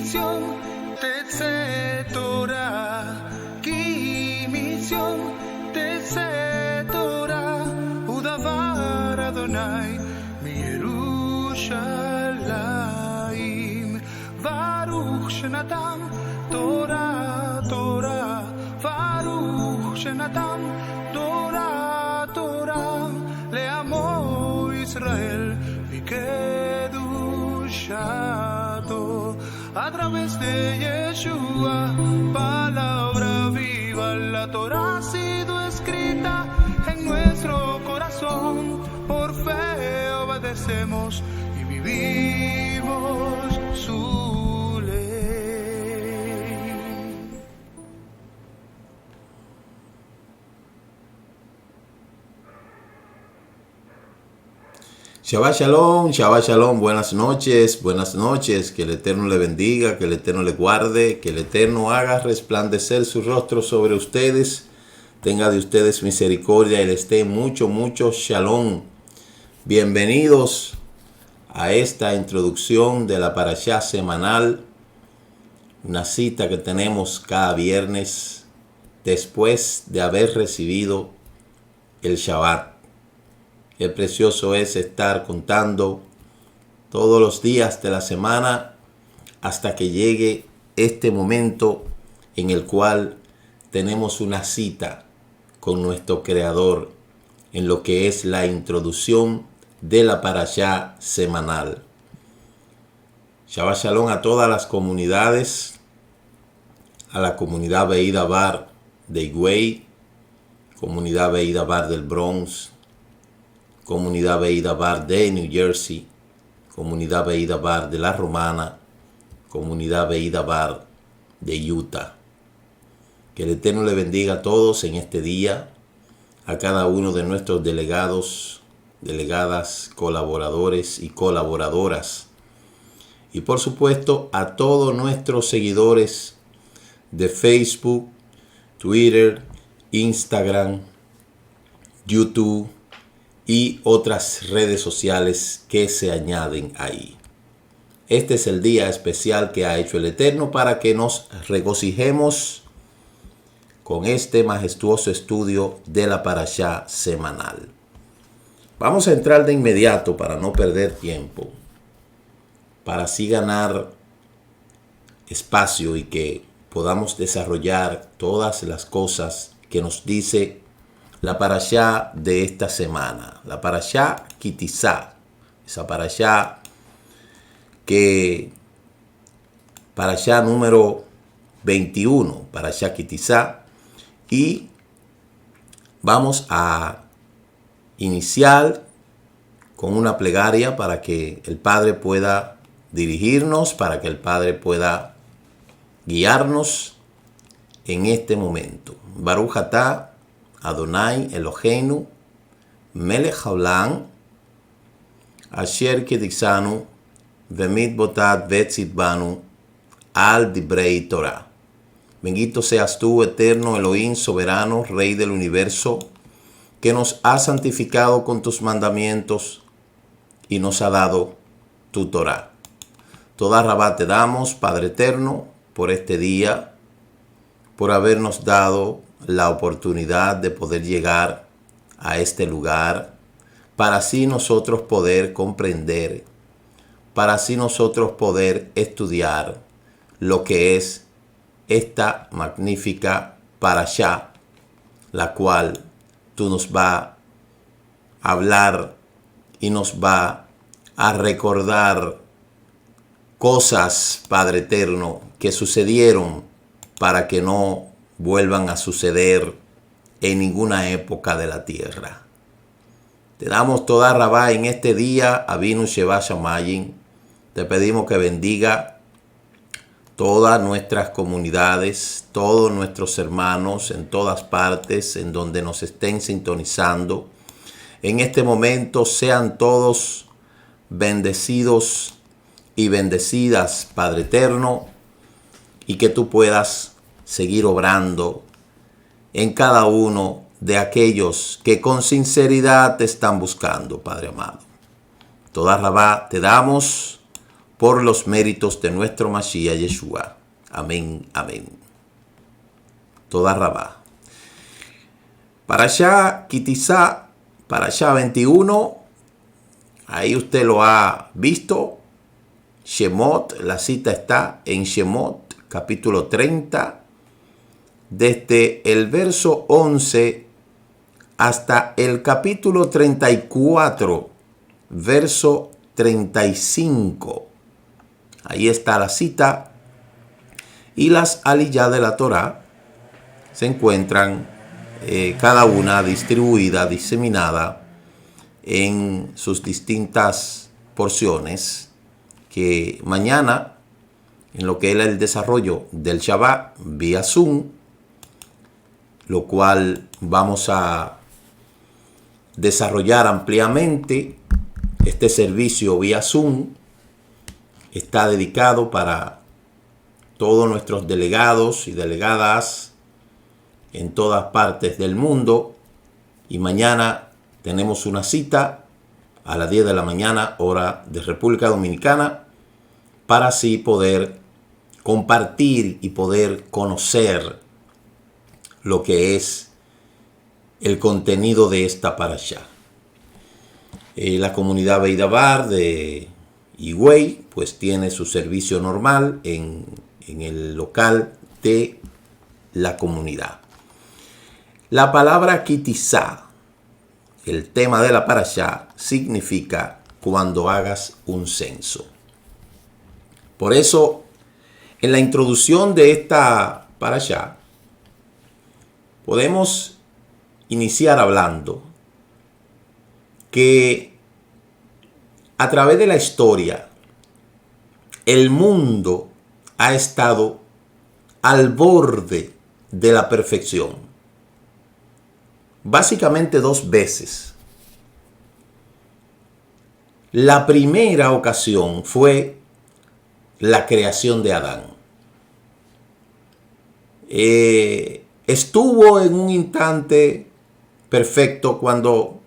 misión, Tetze Torah, ki misión, Tetze Torah, Udavar Adonai, Yerushalayim, Baruch Shenatan, Torah, Torah, Baruch Shenatan, Torah, Torah, Leamo Israel, Vikedushato, a través de Yeshua, palabra viva, la Torah ha sido escrita en nuestro corazón, por fe obedecemos y vivimos su ley. Shabbat Shalom, buenas noches, que el Eterno le bendiga, que el Eterno le guarde, que el Eterno haga resplandecer su rostro sobre ustedes, tenga de ustedes misericordia y les dé mucho Shalom. Bienvenidos a esta introducción de la parashá semanal, una cita que tenemos cada viernes después de haber recibido el Shabbat. Qué precioso es estar contando todos los días de la semana hasta que llegue este momento en el cual tenemos una cita con nuestro Creador en lo que es la introducción de la parashá semanal. Shabbat Shalom a todas las comunidades, a la comunidad Beida Bar de Higüey, comunidad Beida Bar del Bronx, comunidad Beida Bar de New Jersey, comunidad Beida Bar de La Romana, comunidad Beida Bar de Utah. Que el Eterno le bendiga a todos en este día, a cada uno de nuestros delegados, delegadas, colaboradores y colaboradoras. Y por supuesto a todos nuestros seguidores de Facebook, Twitter, Instagram, YouTube y otras redes sociales que se añaden ahí. Este es el día especial que ha hecho el Eterno para que nos regocijemos con este majestuoso estudio de la parashá semanal. Vamos a entrar de inmediato para no perder tiempo, para así ganar espacio y que podamos desarrollar todas las cosas que nos dice la parashá de esta semana, la parashá Kitizá, esa parashá número 21, parashá Kitizá, y vamos a iniciar con una plegaria para que el Padre pueda dirigirnos, para que el Padre pueda guiarnos en este momento. Baruch atah Adonai Eloheinu Melech haolam asher kidixanu v'mitbotat vetzit banu al dibrei Torah. Bendito seas tú, eterno Elohim, soberano, Rey del universo, que nos has santificado con tus mandamientos y nos ha dado tu Torah. Toda rabá te damos, Padre eterno, por este día, por habernos dado la oportunidad de poder llegar a este lugar, para así nosotros poder comprender, para así nosotros poder estudiar lo que es esta magnífica parashá, la cual tú nos vas a hablar y nos va a recordar cosas, Padre eterno, que sucedieron para que no vuelvan a suceder en ninguna época de la tierra. Te damos toda rabá en este día, Avinu Sheva Shamayim. Te pedimos que bendiga todas nuestras comunidades, todos nuestros hermanos en todas partes en donde nos estén sintonizando. En este momento sean todos bendecidos y bendecidas, Padre eterno, y que tú puedas seguir obrando en cada uno de aquellos que con sinceridad te están buscando, Padre amado. Toda rabá te damos por los méritos de nuestro Mashiach Yeshua. Amén, amén. Toda Rabá. Parashá Kitizá, Parashá 21, ahí usted lo ha visto. Shemot, la cita está en Shemot, capítulo 30, desde el verso 11 hasta el capítulo 34, verso 35. Ahí está la cita. Y las aliyá de la Torá se encuentran cada una distribuida, diseminada en sus distintas porciones, que mañana, en lo que era el desarrollo del Shabbat vía Zoom, lo cual vamos a desarrollar ampliamente. Este servicio vía Zoom está dedicado para todos nuestros delegados y delegadas en todas partes del mundo. Y mañana tenemos una cita a las 10 de la mañana, hora de República Dominicana, para así poder compartir y poder conocer lo que es el contenido de esta parashá. La comunidad Beidabar de Higüey pues tiene su servicio normal en el local de la comunidad. La palabra Kitizá, el tema de la parashá, significa cuando hagas un censo. Por eso, en la introducción de esta parashá, podemos iniciar hablando que a través de la historia, el mundo ha estado al borde de la perfección. Básicamente 2 veces. La primera ocasión fue la creación de Adán. Estuvo en un instante perfecto cuando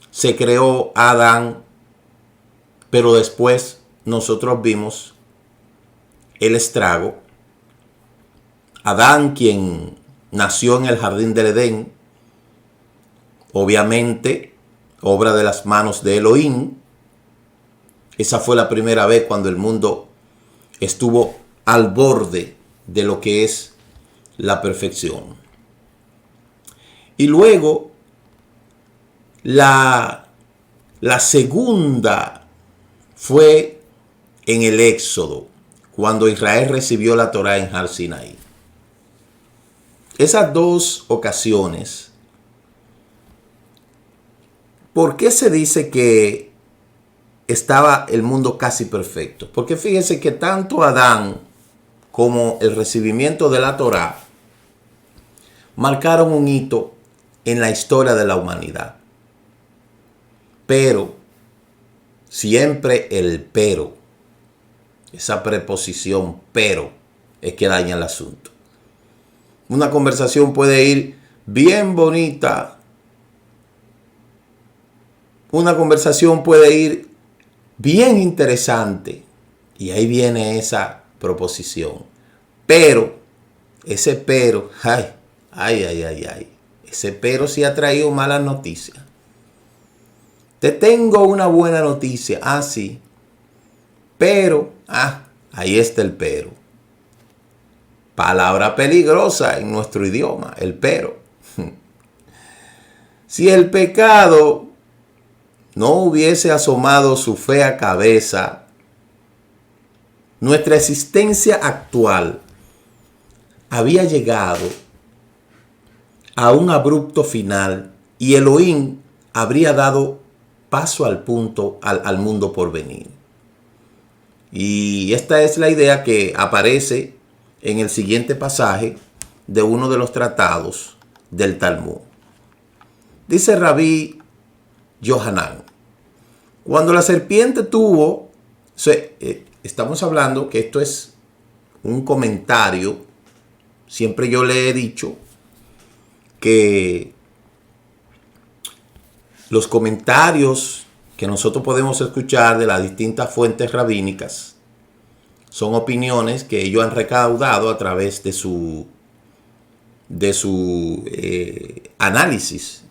se creó Adán, pero después nosotros vimos el estrago. Adán, quien nació en el jardín del Edén, obviamente obra de las manos de Elohim. Esa fue la primera vez cuando el mundo estuvo al borde de lo que es la perfección. Y luego la segunda fue en el Éxodo, cuando Israel recibió la Torá en Har Sinaí. Esas 2 ocasiones, ¿por qué se dice que estaba el mundo casi perfecto? Porque fíjense que tanto Adán como el recibimiento de la Torá marcaron un hito en la historia de la humanidad. Pero, siempre el pero, esa preposición pero, es que daña el asunto. Una conversación puede ir bien bonita. Una conversación puede ir bien interesante. Y ahí viene esa proposición. Pero, ese pero, ay. Ese pero sí ha traído malas noticias. Te tengo una buena noticia. Ah, sí. Pero, ahí está el pero. Palabra peligrosa en nuestro idioma, el pero. Si el pecado no hubiese asomado su fea cabeza, nuestra existencia actual había llegado a un abrupto final y Elohim habría dado paso al mundo por venir. Y esta es la idea que aparece en el siguiente pasaje de uno de los tratados del Talmud. Dice Rabí Yohanan, cuando la serpiente tuvo, estamos hablando que esto es un comentario, siempre yo le he dicho que los comentarios que nosotros podemos escuchar de las distintas fuentes rabínicas son opiniones que ellos han recaudado a través de su análisis.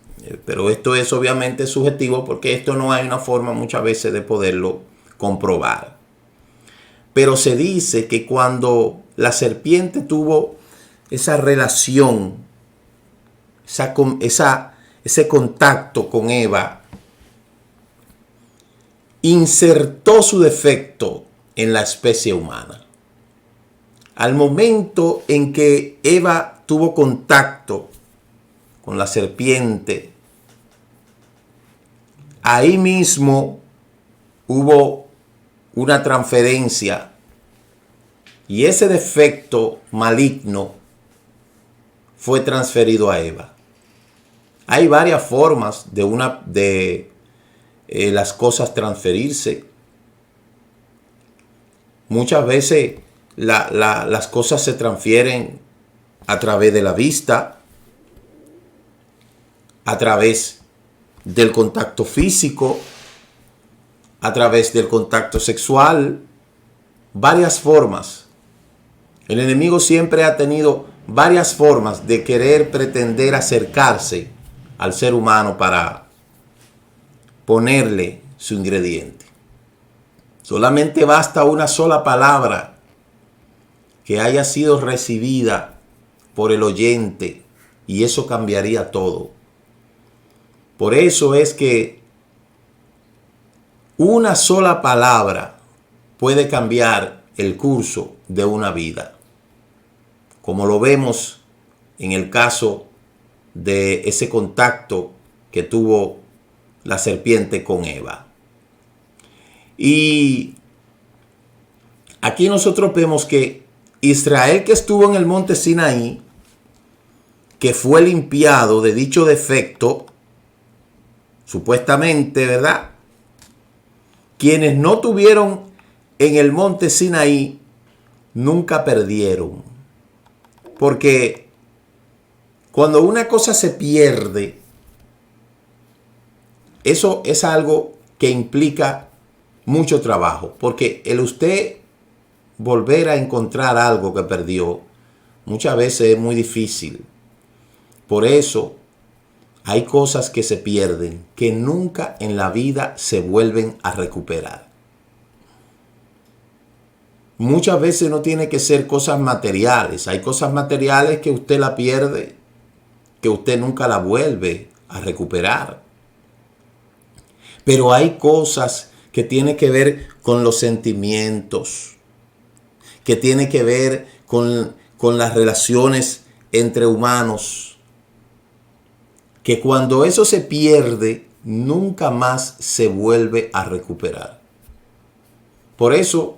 Pero esto es obviamente subjetivo porque esto no hay una forma muchas veces de poderlo comprobar. Pero se dice que cuando la serpiente tuvo esa relación, ese contacto con Eva, insertó su defecto en la especie humana. Al momento en que Eva tuvo contacto con la serpiente, ahí mismo hubo una transferencia y ese defecto maligno fue transferido a Eva. Hay varias formas de las cosas transferirse. Muchas veces las cosas se transfieren a través de la vista, a través del contacto físico, a través del contacto sexual, varias formas. El enemigo siempre ha tenido varias formas de querer pretender acercarse al ser humano para ponerle su ingrediente. Solamente basta una sola palabra que haya sido recibida por el oyente y eso cambiaría todo. Por eso es que una sola palabra puede cambiar el curso de una vida, como lo vemos en el caso de ese contacto que tuvo la serpiente con Eva. Y aquí nosotros vemos que Israel, que estuvo en el monte Sinaí, que fue limpiado de dicho defecto, supuestamente, ¿verdad? Quienes no tuvieron en el monte Sinaí nunca perdieron. Porque cuando una cosa se pierde, eso es algo que implica mucho trabajo. Porque el usted volver a encontrar algo que perdió, muchas veces es muy difícil. Por eso hay cosas que se pierden, que nunca en la vida se vuelven a recuperar. Muchas veces no tiene que ser cosas materiales. Hay cosas materiales que usted la pierde, que usted nunca la vuelve a recuperar. Pero hay cosas que tienen que ver con los sentimientos, que tienen que ver con las relaciones entre humanos, que cuando eso se pierde, nunca más se vuelve a recuperar. Por eso,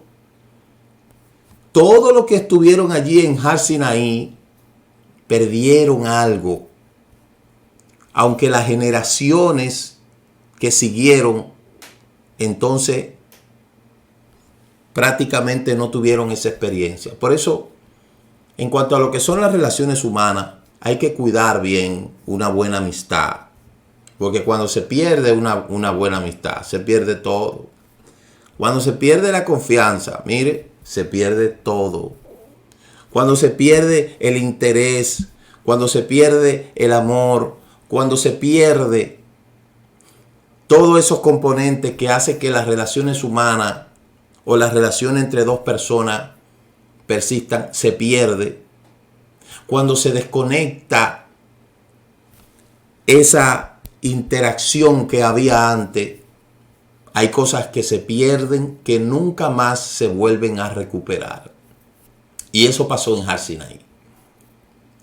todo lo que estuvieron allí en Har Sinaí perdieron algo, aunque las generaciones que siguieron, entonces prácticamente no tuvieron esa experiencia. Por eso, en cuanto a lo que son las relaciones humanas, hay que cuidar bien una buena amistad. Porque cuando se pierde una buena amistad, se pierde todo. Cuando se pierde la confianza, mire, se pierde todo. Cuando se pierde el interés, cuando se pierde el amor, cuando se pierde todos esos componentes que hacen que las relaciones humanas o las relaciones entre dos personas persistan, se pierde. Cuando se desconecta esa interacción que había antes, hay cosas que se pierden que nunca más se vuelven a recuperar. Y eso pasó en Har Sinaí.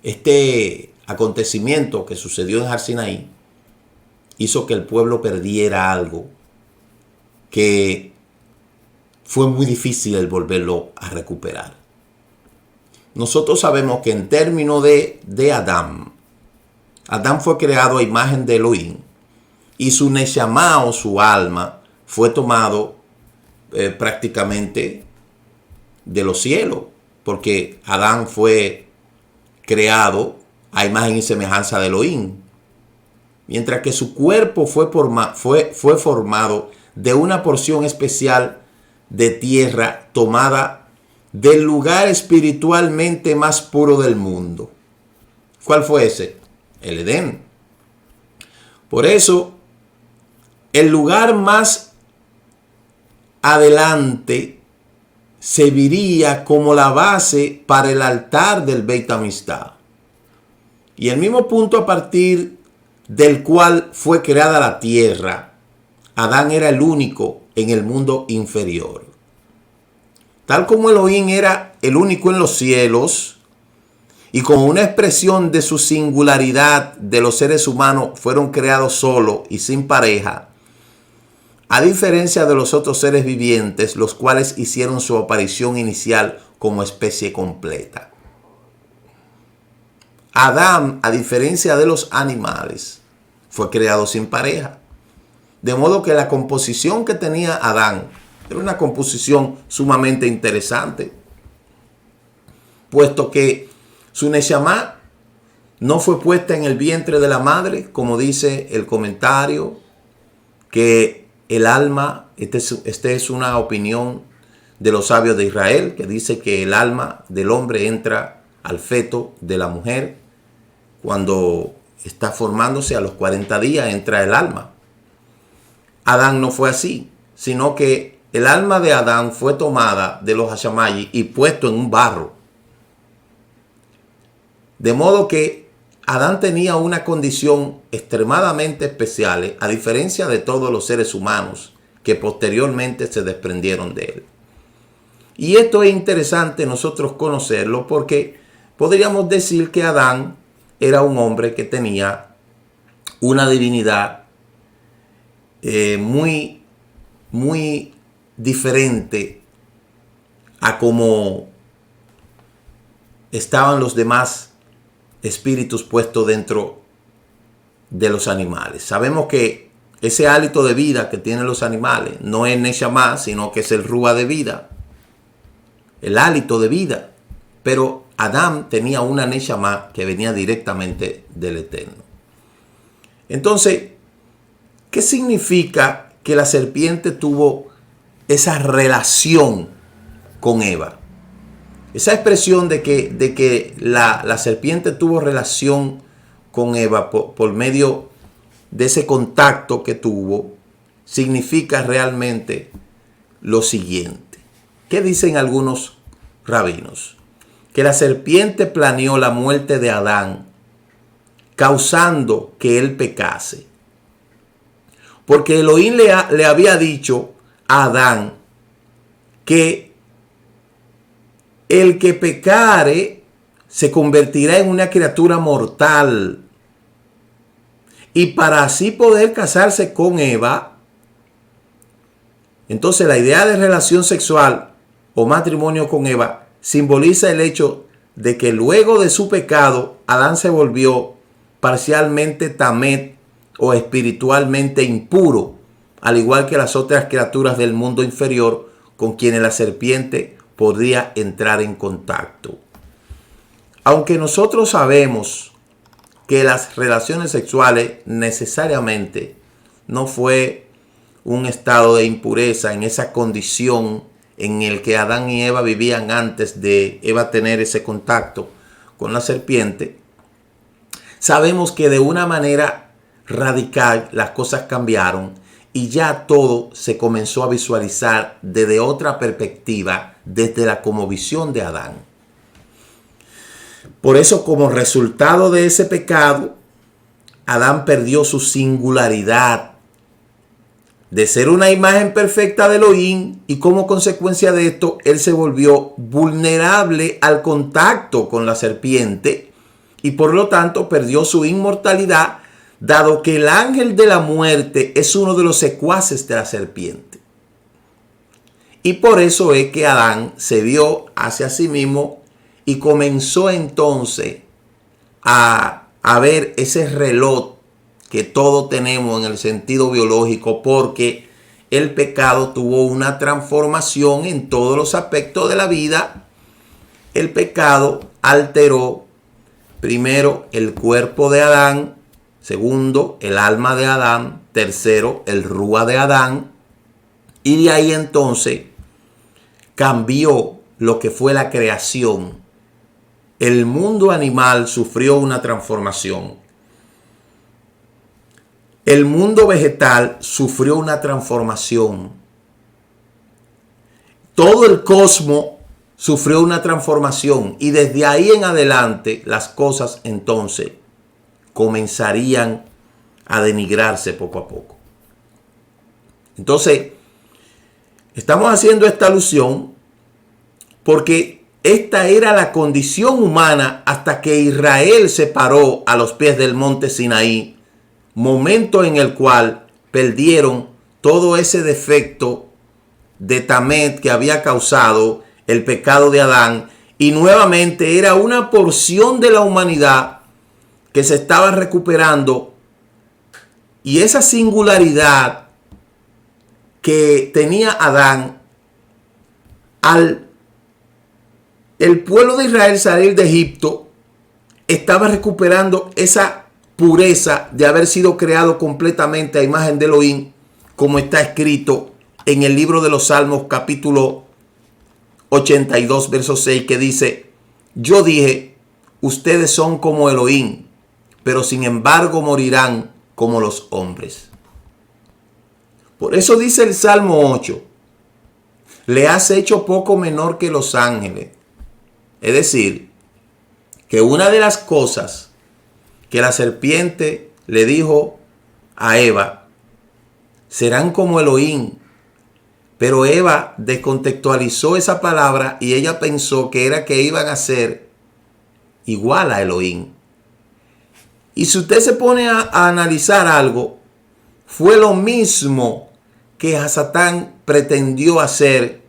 Este acontecimiento que sucedió en Har Sinaí hizo que el pueblo perdiera algo que fue muy difícil el volverlo a recuperar. Nosotros sabemos que en términos de Adán fue creado a imagen de Elohim y su neshama o su alma fue tomado prácticamente de los cielos, porque Adán fue creado a imagen y semejanza de Elohim, mientras que su cuerpo fue formado de una porción especial de tierra tomada del lugar espiritualmente más puro del mundo. ¿Cuál fue ese? El Edén. Por eso, el lugar más adelante serviría como la base para el altar del Beit Hamikdash. Y el mismo punto a partir del cual fue creada la tierra, Adán era el único en el mundo inferior. Tal como Elohim era el único en los cielos, y como una expresión de su singularidad de los seres humanos fueron creados solos y sin pareja, a diferencia de los otros seres vivientes, los cuales hicieron su aparición inicial como especie completa. Adán, a diferencia de los animales, fue creado sin pareja. De modo que la composición que tenía Adán era una composición sumamente interesante, puesto que su Neshama no fue puesta en el vientre de la madre, como dice el comentario, que el alma, esta es una opinión de los sabios de Israel, que dice que el alma del hombre entra al feto de la mujer cuando está formándose. A los 40 días entra el alma. Adán no fue así, sino que el alma de Adán fue tomada de los Hashamayim y puesto en un barro. De modo que Adán tenía una condición extremadamente especial, a diferencia de todos los seres humanos que posteriormente se desprendieron de él. Y esto es interesante nosotros conocerlo, porque podríamos decir que Adán era un hombre que tenía una divinidad muy diferente a como estaban los demás espíritus puestos dentro de los animales. Sabemos que ese hálito de vida que tienen los animales no es Neshama, sino que es el Ruah de vida, el hálito de vida. Pero Adán tenía una Neshama que venía directamente del Eterno. Entonces, ¿qué significa que la serpiente tuvo esa relación con Eva? Esa expresión de que la serpiente tuvo relación con Eva por medio de ese contacto que tuvo, significa realmente lo siguiente. ¿Qué dicen algunos rabinos? Que la serpiente planeó la muerte de Adán, causando que él pecase. Porque Elohim le había dicho a Adán que el que pecare se convertirá en una criatura mortal. Y para así poder casarse con Eva, entonces la idea de relación sexual o matrimonio con Eva simboliza el hecho de que luego de su pecado, Adán se volvió parcialmente tamet o espiritualmente impuro, al igual que las otras criaturas del mundo inferior con quienes la serpiente podría entrar en contacto. Aunque nosotros sabemos que las relaciones sexuales necesariamente no fue un estado de impureza en esa condición en el que Adán y Eva vivían antes de Eva tener ese contacto con la serpiente, sabemos que de una manera radical las cosas cambiaron y ya todo se comenzó a visualizar desde otra perspectiva, desde la cosmovisión de Adán. Por eso, como resultado de ese pecado, Adán perdió su singularidad de ser una imagen perfecta de Elohim, y como consecuencia de esto, él se volvió vulnerable al contacto con la serpiente y por lo tanto perdió su inmortalidad, dado que el ángel de la muerte es uno de los secuaces de la serpiente. Y por eso es que Adán se vio hacia sí mismo y comenzó entonces a ver ese reloj que todos tenemos en el sentido biológico, porque el pecado tuvo una transformación en todos los aspectos de la vida. El pecado alteró primero el cuerpo de Adán, segundo el alma de Adán, tercero el Ruah de Adán, y de ahí entonces cambió lo que fue la creación, el mundo animal sufrió una transformación. El mundo vegetal sufrió una transformación. Todo el cosmos sufrió una transformación. Y desde ahí en adelante las cosas entonces comenzarían a denigrarse poco a poco. Entonces, estamos haciendo esta alusión porque esta era la condición humana hasta que Israel se paró a los pies del monte Sinaí, momento en el cual perdieron todo ese defecto de Tamet que había causado el pecado de Adán, y nuevamente era una porción de la humanidad que se estaba recuperando, y esa singularidad que tenía Adán al el pueblo de Israel salir de Egipto, estaba recuperando esa pureza de haber sido creado completamente a imagen de Elohim, como está escrito en el libro de los Salmos capítulo 82 verso 6, que dice: yo dije, ustedes son como Elohim, pero sin embargo morirán como los hombres. Por eso dice el Salmo 8, le has hecho poco menor que los ángeles. Es decir, que una de las cosas que la serpiente le dijo a Eva, serán como Elohim. Pero Eva descontextualizó esa palabra y ella pensó que era que iban a ser igual a Elohim. Y si usted se pone a analizar algo, fue lo mismo que Satán pretendió hacer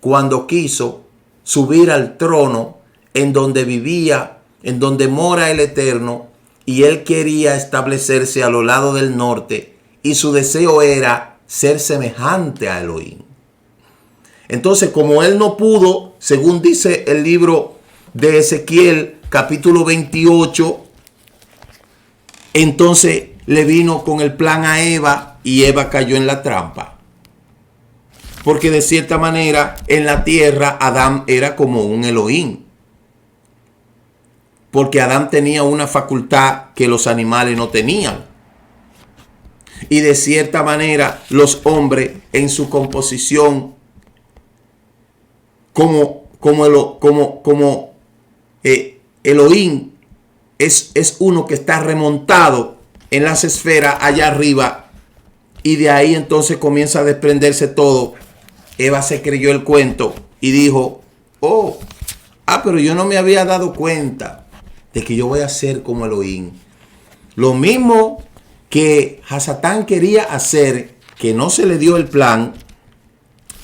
cuando quiso subir al trono en donde vivía, en donde mora el Eterno, y él quería establecerse a los lados del norte, y su deseo era ser semejante a Elohim. Entonces, como él no pudo, según dice el libro de Ezequiel, capítulo 28, entonces le vino con el plan a Eva, y Eva cayó en la trampa. Porque de cierta manera en la tierra Adán era como un Elohim. Porque Adán tenía una facultad que los animales no tenían. Y de cierta manera los hombres en su composición como Elohim es uno que está remontado en las esferas allá arriba. Y de ahí entonces comienza a desprenderse todo. Eva se creyó el cuento y dijo, pero yo no me había dado cuenta de que yo voy a ser como Elohim. Lo mismo que Satán quería hacer, que no se le dio el plan,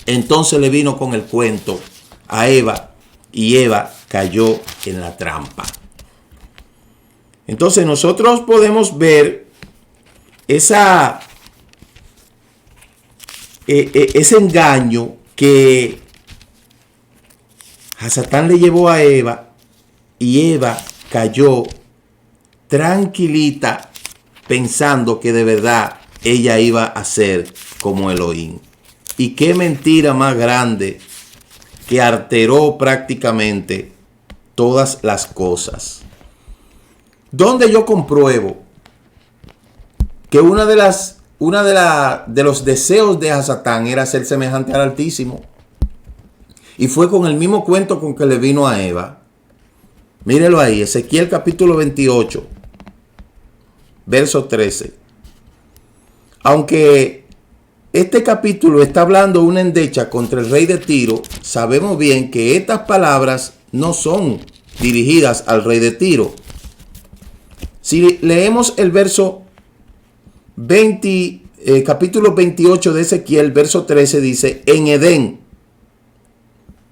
entonces le vino con el cuento a Eva y Eva cayó en la trampa. Entonces nosotros podemos ver ese engaño que Satán le llevó a Eva, y Eva cayó tranquilita pensando que de verdad ella iba a ser como Elohim. Y qué mentira más grande, que alteró prácticamente todas las cosas. Donde yo compruebo que uno de los deseos de Satán era ser semejante al Altísimo. Y fue con el mismo cuento con que le vino a Eva. Mírelo ahí, Ezequiel capítulo 28, verso 13. Aunque este capítulo está hablando una endecha contra el rey de Tiro, sabemos bien que estas palabras no son dirigidas al rey de Tiro. Si leemos el verso capítulo 28 de Ezequiel, verso 13, dice: en Edén,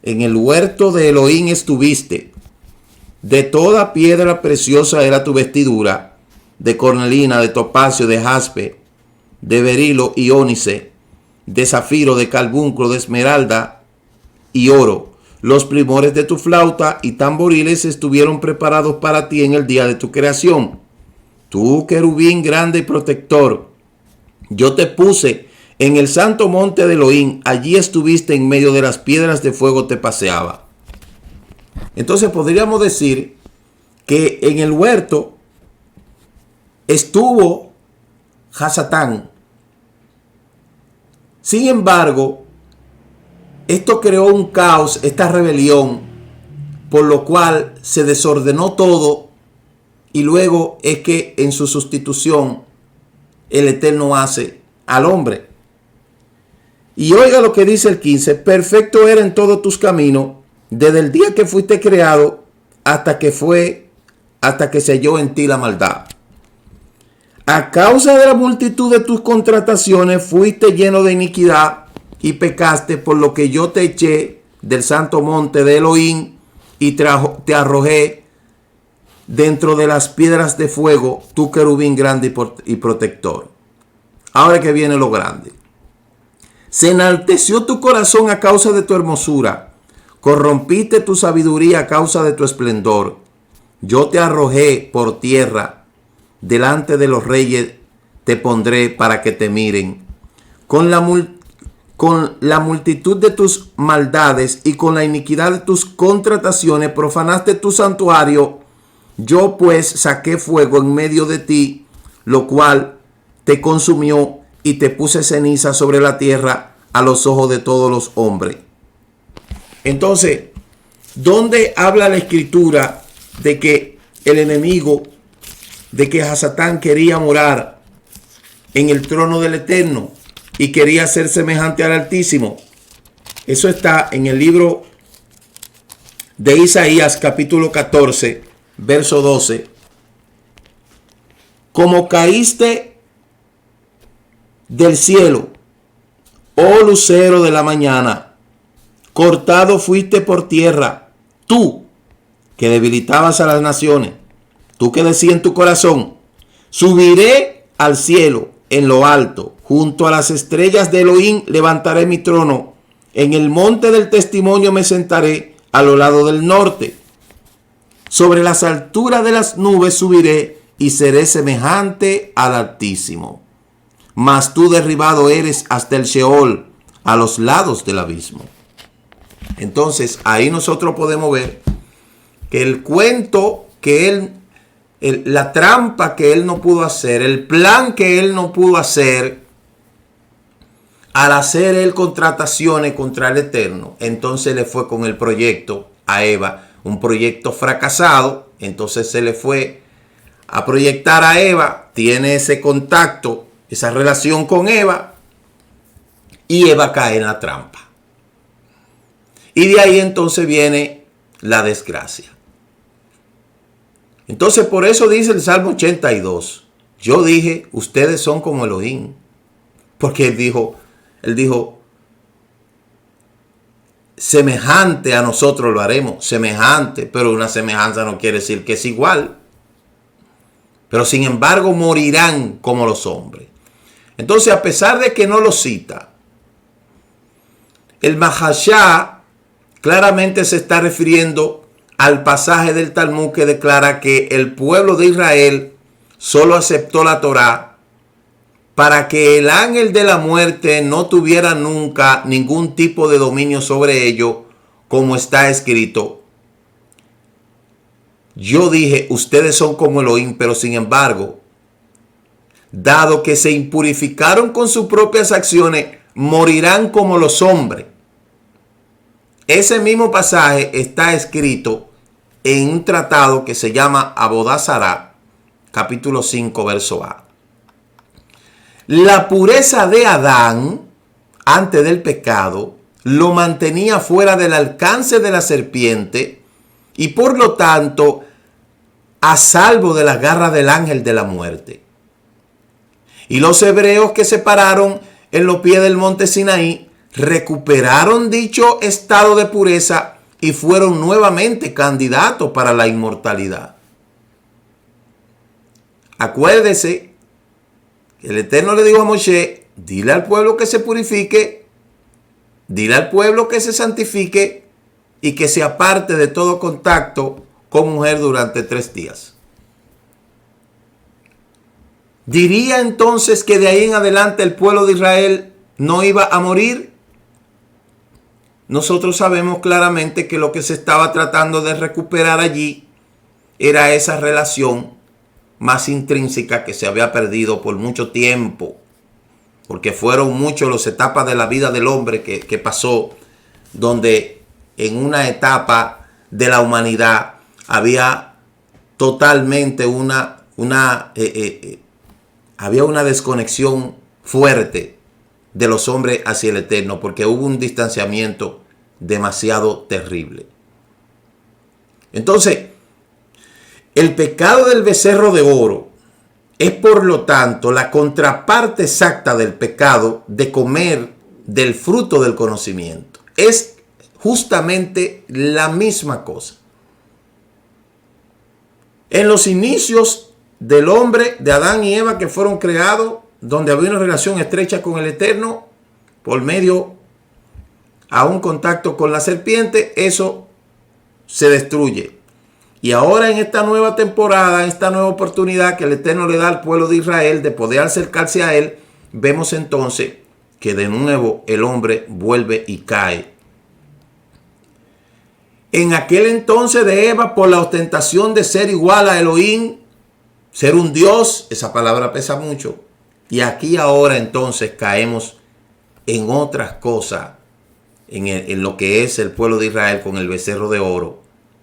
en el huerto de Elohim estuviste, de toda piedra preciosa era tu vestidura, de cornalina, de topacio, de jaspe, de berilo y ónice, de zafiro, de carbunclo, de esmeralda y oro. Los primores de tu flauta y tamboriles estuvieron preparados para ti en el día de tu creación. Tú, querubín grande y protector, yo te puse en el santo monte de Elohim, allí estuviste en medio de las piedras de fuego, te paseaba. Entonces podríamos decir que en el huerto estuvo Hasatán. Sin embargo, esto creó un caos, esta rebelión, por lo cual se desordenó todo, y luego es que en su sustitución el Eterno hace al hombre. Y oiga lo que dice el 15: perfecto era en todos tus caminos, desde el día que fuiste creado hasta que se halló en ti la maldad. A causa de la multitud de tus contrataciones fuiste lleno de iniquidad y pecaste, por lo que yo te eché del santo monte de Elohim y te arrojé dentro de las piedras de fuego, tu querubín grande y protector. Ahora que viene lo grande. Se enalteció tu corazón a causa de tu hermosura, corrompiste tu sabiduría a causa de tu esplendor. Yo te arrojé por tierra, delante de los reyes te pondré para que te miren. Con la multitud de tus maldades y con la iniquidad de tus contrataciones profanaste tu santuario. Yo pues saqué fuego en medio de ti, lo cual te consumió, y te puse ceniza sobre la tierra a los ojos de todos los hombres. Entonces, ¿dónde habla la escritura de que el enemigo, de que Hasatán quería morar en el trono del Eterno y quería ser semejante al Altísimo? Eso está en el libro de Isaías, capítulo 14, verso 12. Como caíste del cielo, oh lucero de la mañana, cortado fuiste por tierra, tú que debilitabas a las naciones, tú que decías en tu corazón: subiré al cielo en lo alto, junto a las estrellas de Elohim levantaré mi trono, en el monte del testimonio me sentaré a lo lado del norte. Sobre las alturas de las nubes subiré y seré semejante al Altísimo. Mas tú derribado eres hasta el Sheol, a los lados del abismo. Entonces ahí nosotros podemos ver que el cuento que la trampa que él no pudo hacer, el plan que él no pudo hacer, al hacer él contrataciones contra el Eterno, entonces le fue con el proyecto a Eva, un proyecto fracasado. Entonces se le fue a proyectar a Eva, tiene ese contacto, esa relación con Eva, y Eva cae en la trampa. Y de ahí entonces viene la desgracia. Entonces por eso dice el Salmo 82, yo dije, ustedes son como Elohim. Porque él dijo, semejante a nosotros lo haremos, semejante, pero una semejanza no quiere decir que es igual. Pero sin embargo morirán como los hombres. Entonces, a pesar de que no lo cita, el Mahashá claramente se está refiriendo al pasaje del Talmud que declara que el pueblo de Israel solo aceptó la Torá para que el ángel de la muerte no tuviera nunca ningún tipo de dominio sobre ellos, como está escrito. Yo dije, ustedes son como Elohim, pero sin embargo, dado que se impurificaron con sus propias acciones, morirán como los hombres. Ese mismo pasaje está escrito en un tratado que se llama Abodá Zará, capítulo 5, verso A. La pureza de Adán, antes del pecado, lo mantenía fuera del alcance de la serpiente y por lo tanto a salvo de la garra del ángel de la muerte. Y los hebreos que se pararon en los pies del monte Sinaí recuperaron dicho estado de pureza y fueron nuevamente candidatos para la inmortalidad. Acuérdese que el Eterno le dijo a Moshe, dile al pueblo que se purifique, dile al pueblo que se santifique y que se aparte de todo contacto con mujer durante 3 días. ¿Diría entonces que de ahí en adelante el pueblo de Israel no iba a morir? nosotros sabemos claramente que lo que se estaba tratando de recuperar allí era esa relación más intrínseca que se había perdido por mucho tiempo, porque fueron muchas las etapas de la vida del hombre que pasó, donde en una etapa de la humanidad había totalmente había una desconexión fuerte de los hombres hacia el Eterno, porque hubo un distanciamiento demasiado terrible. Entonces, el pecado del becerro de oro es, por lo tanto, la contraparte exacta del pecado de comer del fruto del conocimiento. Es justamente la misma cosa. En los inicios del hombre, de Adán y Eva, que fueron creados, donde había una relación estrecha con el Eterno, por medio a un contacto con la serpiente, eso se destruye. Y ahora en esta nueva temporada, en esta nueva oportunidad que el Eterno le da al pueblo de Israel de poder acercarse a Él, vemos entonces que de nuevo el hombre vuelve y cae. En aquel entonces de Eva, por la ostentación de ser igual a Elohim, ser un Dios, esa palabra pesa mucho. Y aquí ahora entonces caemos en otras cosas, en lo que es el pueblo de Israel con el becerro de oro,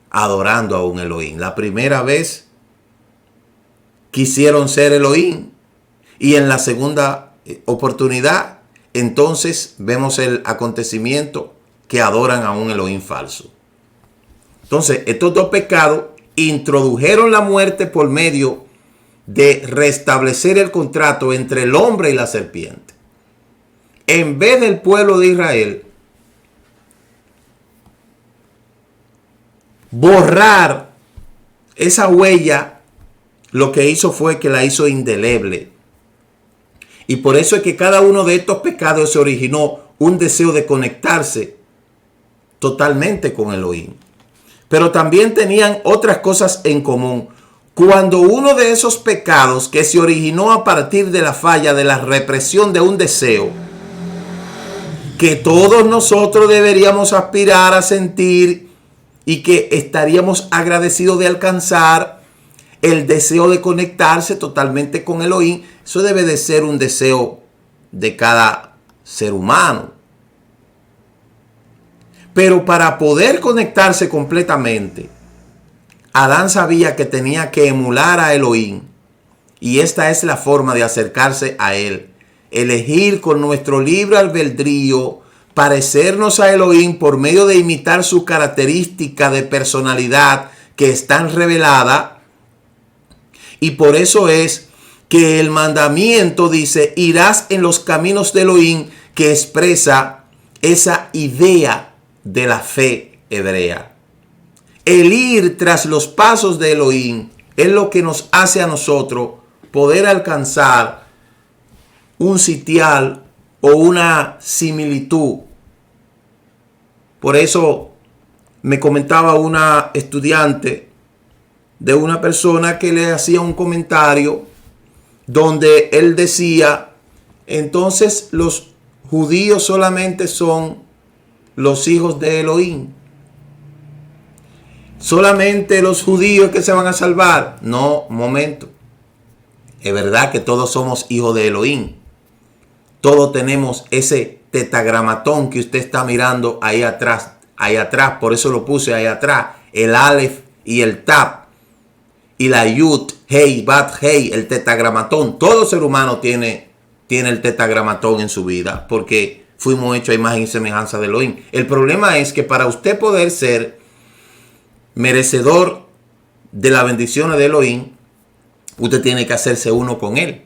adorando a un Elohim. La primera vez quisieron ser Elohim, y en la segunda oportunidad entonces vemos el acontecimiento que adoran a un Elohim falso. Entonces, estos dos pecados introdujeron la muerte por medio de restablecer el contrato entre el hombre y la serpiente. En vez del pueblo de Israel borrar esa huella, lo que hizo fue que la hizo indeleble. Y por eso es que cada uno de estos pecados se originó un deseo de conectarse totalmente con Elohim. Pero también tenían otras cosas en común. Cuando uno de esos pecados que se originó a partir de la falla, de la represión de un deseo, que todos nosotros deberíamos aspirar a sentir y que estaríamos agradecidos de alcanzar, el deseo de conectarse totalmente con Elohim, eso debe de ser un deseo de cada ser humano. Pero para poder conectarse completamente, Adán sabía que tenía que emular a Elohim. Y esta es la forma de acercarse a Él. Elegir con nuestro libre albedrío parecernos a Elohim por medio de imitar su característica de personalidad que están revelada. Y por eso es que el mandamiento dice: irás en los caminos de Elohim, que expresa esa idea de la fe hebrea. El ir tras los pasos de Elohim es lo que nos hace a nosotros poder alcanzar un sitial o una similitud. Por eso me comentaba una estudiante de una persona que le hacía un comentario donde él decía: entonces los judíos solamente son los hijos de Elohim. ¿Solamente los judíos que se van a salvar? No, momento. Es verdad que todos somos hijos de Elohim. Todos tenemos ese tetagramatón que usted está mirando ahí atrás. Por eso lo puse ahí atrás. El Aleph y el Tab. Y la Yud, Hei, Bat, Hei, el tetagramatón. Todo ser humano tiene el tetagramatón en su vida, porque fuimos hechos a imagen y semejanza de Elohim. El problema es que para usted poder ser merecedor de las bendiciones de Elohim, usted tiene que hacerse uno con Él.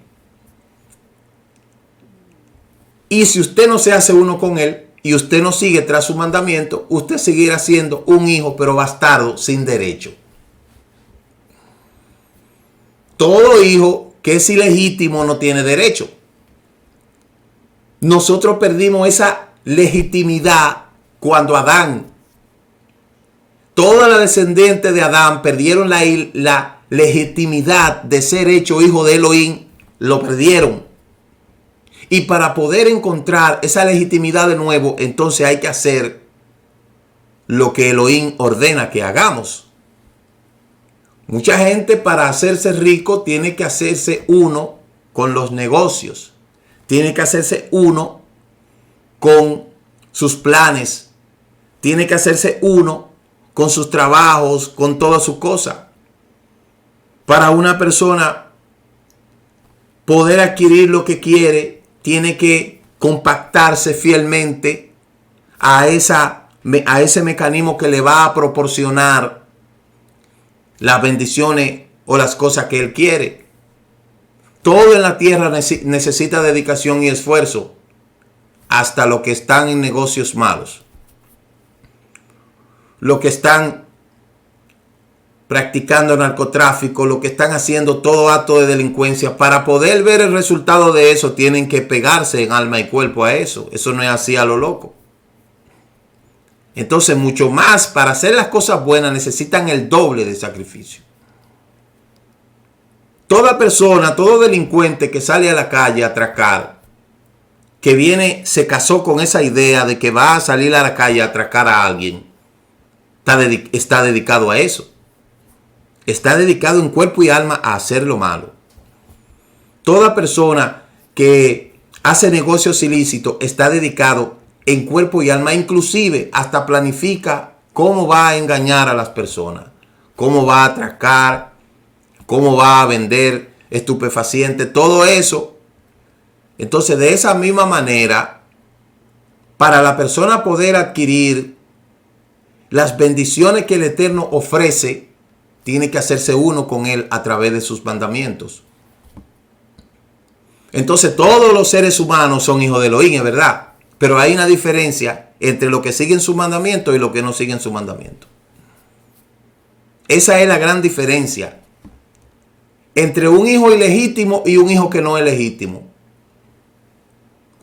Y si usted no se hace uno con Él y usted no sigue tras su mandamiento, usted seguirá siendo un hijo, pero bastardo, sin derecho. Todo hijo que es ilegítimo no tiene derecho. Nosotros perdimos esa legitimidad cuando Adán, toda la descendiente de Adán perdieron la legitimidad de ser hecho hijo de Elohim, lo perdieron. Y para poder encontrar esa legitimidad de nuevo, entonces hay que hacer lo que Elohim ordena que hagamos. Mucha gente para hacerse rico tiene que hacerse uno con los negocios. Tiene que hacerse uno con sus planes. Tiene que hacerse uno con sus trabajos, con todas sus cosas. Para una persona poder adquirir lo que quiere, tiene que compactarse fielmente a ese mecanismo que le va a proporcionar las bendiciones o las cosas que él quiere. Todo en la tierra necesita dedicación y esfuerzo, hasta los que están en negocios malos, los que están practicando narcotráfico, los que están haciendo todo acto de delincuencia. Para poder ver el resultado de eso, tienen que pegarse en alma y cuerpo a eso. Eso no es así a lo loco. Entonces, mucho más, para hacer las cosas buenas necesitan el doble de sacrificio. Toda persona, todo delincuente que sale a la calle a atracar, que viene, se casó con esa idea de que va a salir a la calle a atracar a alguien, está dedicado a eso. Está dedicado en cuerpo y alma a hacer lo malo. Toda persona que hace negocios ilícitos está dedicado en cuerpo y alma, inclusive hasta planifica cómo va a engañar a las personas, cómo va a atracar, cómo va a vender estupefacientes, todo eso. Entonces, de esa misma manera, para la persona poder adquirir las bendiciones que el Eterno ofrece, tiene que hacerse uno con Él a través de sus mandamientos. Entonces, todos los seres humanos son hijos de Elohim, es verdad. Pero hay una diferencia entre los que siguen su mandamiento y los que no siguen su mandamiento. Esa es la gran diferencia entre un hijo ilegítimo y un hijo que no es legítimo.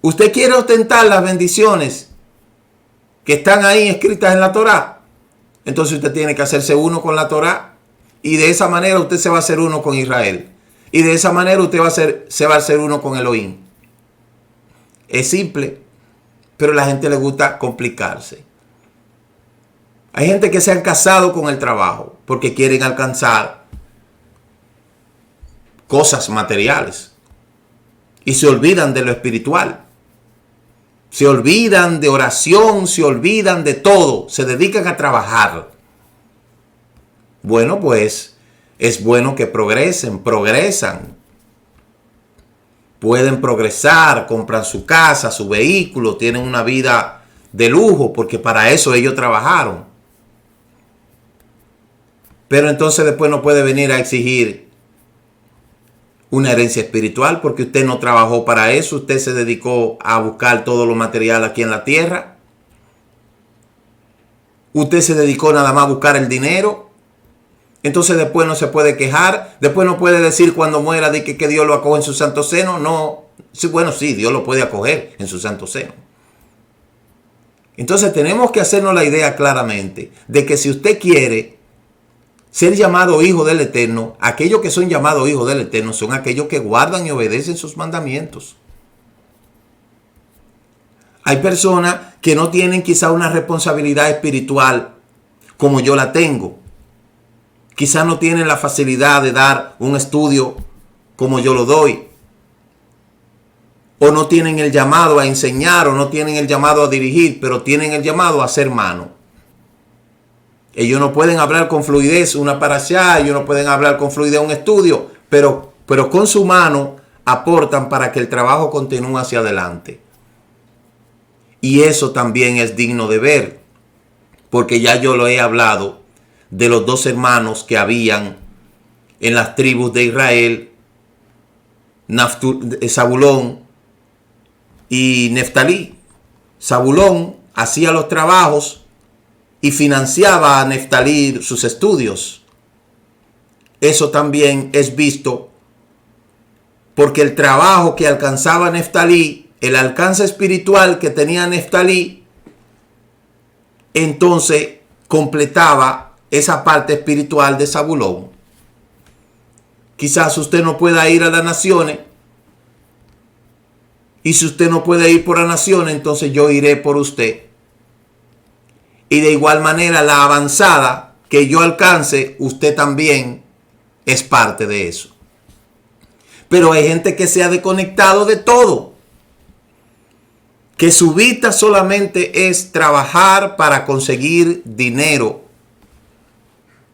Usted quiere ostentar las bendiciones que están ahí escritas en la Torá. Entonces usted tiene que hacerse uno con la Torá. Y de esa manera usted se va a hacer uno con Israel. Y de esa manera usted se va a hacer uno con Elohim. Es simple, pero a la gente le gusta complicarse. Hay gente que se han casado con el trabajo porque quieren alcanzar cosas materiales. Y se olvidan de lo espiritual. Se olvidan de oración, se olvidan de todo. Se dedican a trabajar. Bueno, pues es bueno que progresan. Pueden progresar, compran su casa, su vehículo, tienen una vida de lujo, porque para eso ellos trabajaron. Pero entonces después no puede venir a exigir una herencia espiritual, porque usted no trabajó para eso, usted se dedicó a buscar todo lo material aquí en la tierra. Usted se dedicó nada más a buscar el dinero. Entonces después no se puede quejar, después no puede decir cuando muera de que Dios lo acoge en su santo seno. No, sí, bueno, sí, Dios lo puede acoger en su santo seno. Entonces tenemos que hacernos la idea claramente de que si usted quiere ser llamado hijo del Eterno, aquellos que son llamados hijos del Eterno son aquellos que guardan y obedecen sus mandamientos. Hay personas que no tienen quizá una responsabilidad espiritual como yo la tengo. Quizás no tienen la facilidad de dar un estudio como yo lo doy. O no tienen el llamado a enseñar, o no tienen el llamado a dirigir, pero tienen el llamado a ser mano. Ellos no pueden hablar con fluidez una parashá, ellos no pueden hablar con fluidez un estudio, pero con su mano aportan para que el trabajo continúe hacia adelante. Y eso también es digno de ver, porque ya yo lo he hablado de los dos hermanos que habían en las tribus de Israel, Zabulón y Neftalí. Zabulón hacía los trabajos y financiaba a Neftalí sus estudios. Eso también es visto porque el trabajo que alcanzaba Neftalí, el alcance espiritual que tenía Neftalí, entonces completaba esa parte espiritual de Zabulón. Quizás usted no pueda ir a las naciones. Y si usted no puede ir por las naciones, entonces yo iré por usted. Y de igual manera la avanzada que yo alcance, usted también es parte de eso. Pero hay gente que se ha desconectado de todo. Que su vida solamente es trabajar para conseguir dinero.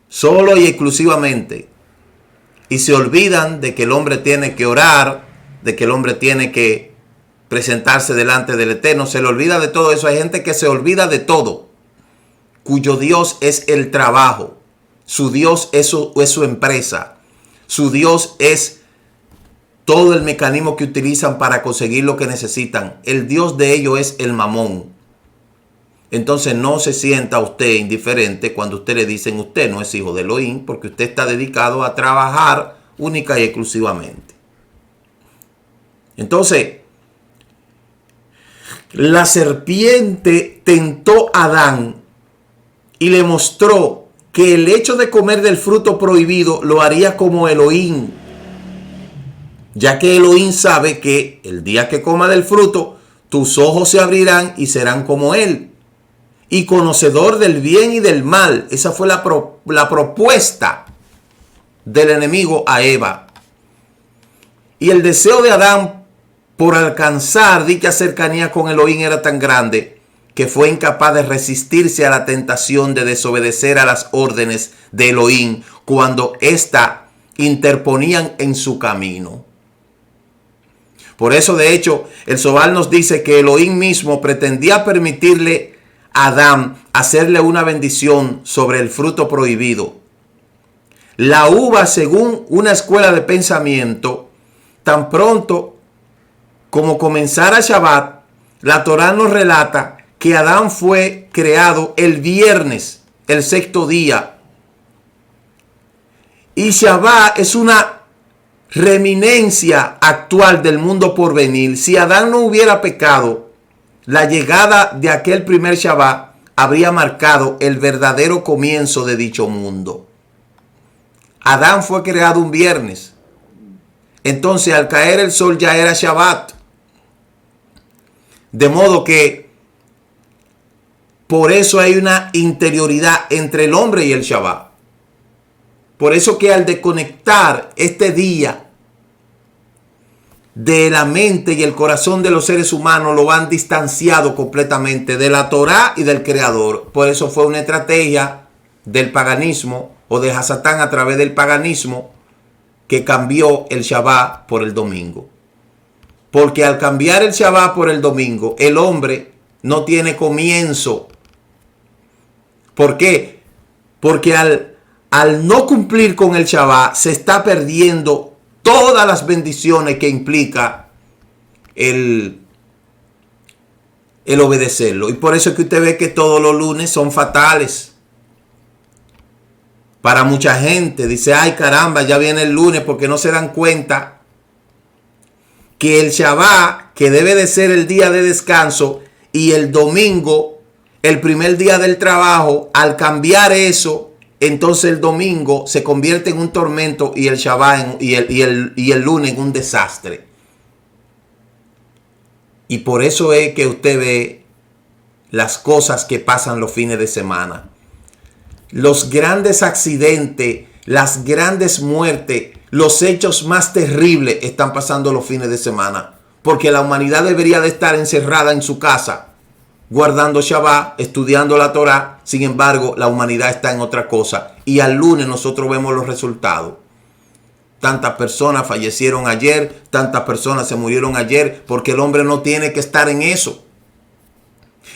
Solo y exclusivamente. Y se olvidan de que el hombre tiene que orar, de que el hombre tiene que presentarse delante del Eterno. Se le olvida de todo eso. Hay gente que se olvida de todo, cuyo Dios es el trabajo. Su Dios es su empresa. Su Dios es todo el mecanismo que utilizan para conseguir lo que necesitan. El Dios de ellos es el mamón. Entonces no se sienta usted indiferente cuando usted le dicen usted no es hijo de Elohim, porque usted está dedicado a trabajar única y exclusivamente. Entonces, la serpiente tentó a Adán y le mostró que el hecho de comer del fruto prohibido lo haría como Elohim, ya que Elohim sabe que el día que coma del fruto, tus ojos se abrirán y serán como él, y conocedor del bien y del mal. Esa fue la propuesta del enemigo a Eva. Y el deseo de Adán por alcanzar dicha cercanía con Elohim era tan grande que fue incapaz de resistirse a la tentación de desobedecer a las órdenes de Elohim cuando ésta interponían en su camino. Por eso, de hecho, el Zohar nos dice que Elohim mismo pretendía permitirle a Adán hacerle una bendición sobre el fruto prohibido. La uva, según una escuela de pensamiento, tan pronto como comenzara Shabbat, la Torá nos relata que Adán fue creado el viernes, el sexto día. Y Shabbat es una reminencia actual del mundo por venir. Si Adán no hubiera pecado, la llegada de aquel primer Shabbat habría marcado el verdadero comienzo de dicho mundo. Adán fue creado un viernes. Entonces, al caer el sol ya era Shabbat. De modo que por eso hay una interioridad entre el hombre y el Shabbat. Por eso que al desconectar este día de la mente y el corazón de los seres humanos, lo han distanciado completamente de la Torá y del Creador. Por eso fue una estrategia del paganismo o de Hasatán a través del paganismo que cambió el Shabbat por el domingo. Porque al cambiar el Shabbat por el domingo, el hombre no tiene comienzo. ¿Por qué? Porque al no cumplir con el Shabbat, se está perdiendo todas las bendiciones que implica el obedecerlo. Y por eso es que usted ve que todos los lunes son fatales. Para mucha gente dice, ay caramba, ya viene el lunes, porque no se dan cuenta que el Shabbat, que debe de ser el día de descanso, y el domingo, el primer día del trabajo, al cambiar eso, entonces el domingo se convierte en un tormento y el Shabbat y el lunes en un desastre. Y por eso es que usted ve las cosas que pasan los fines de semana. Los grandes accidentes, las grandes muertes, los hechos más terribles están pasando los fines de semana. Porque la humanidad debería de estar encerrada en su casa, guardando Shabbat, estudiando la Torá. Sin embargo, la humanidad está en otra cosa. Y al lunes nosotros vemos los resultados. Tantas personas fallecieron ayer, tantas personas se murieron ayer, porque el hombre no tiene que estar en eso.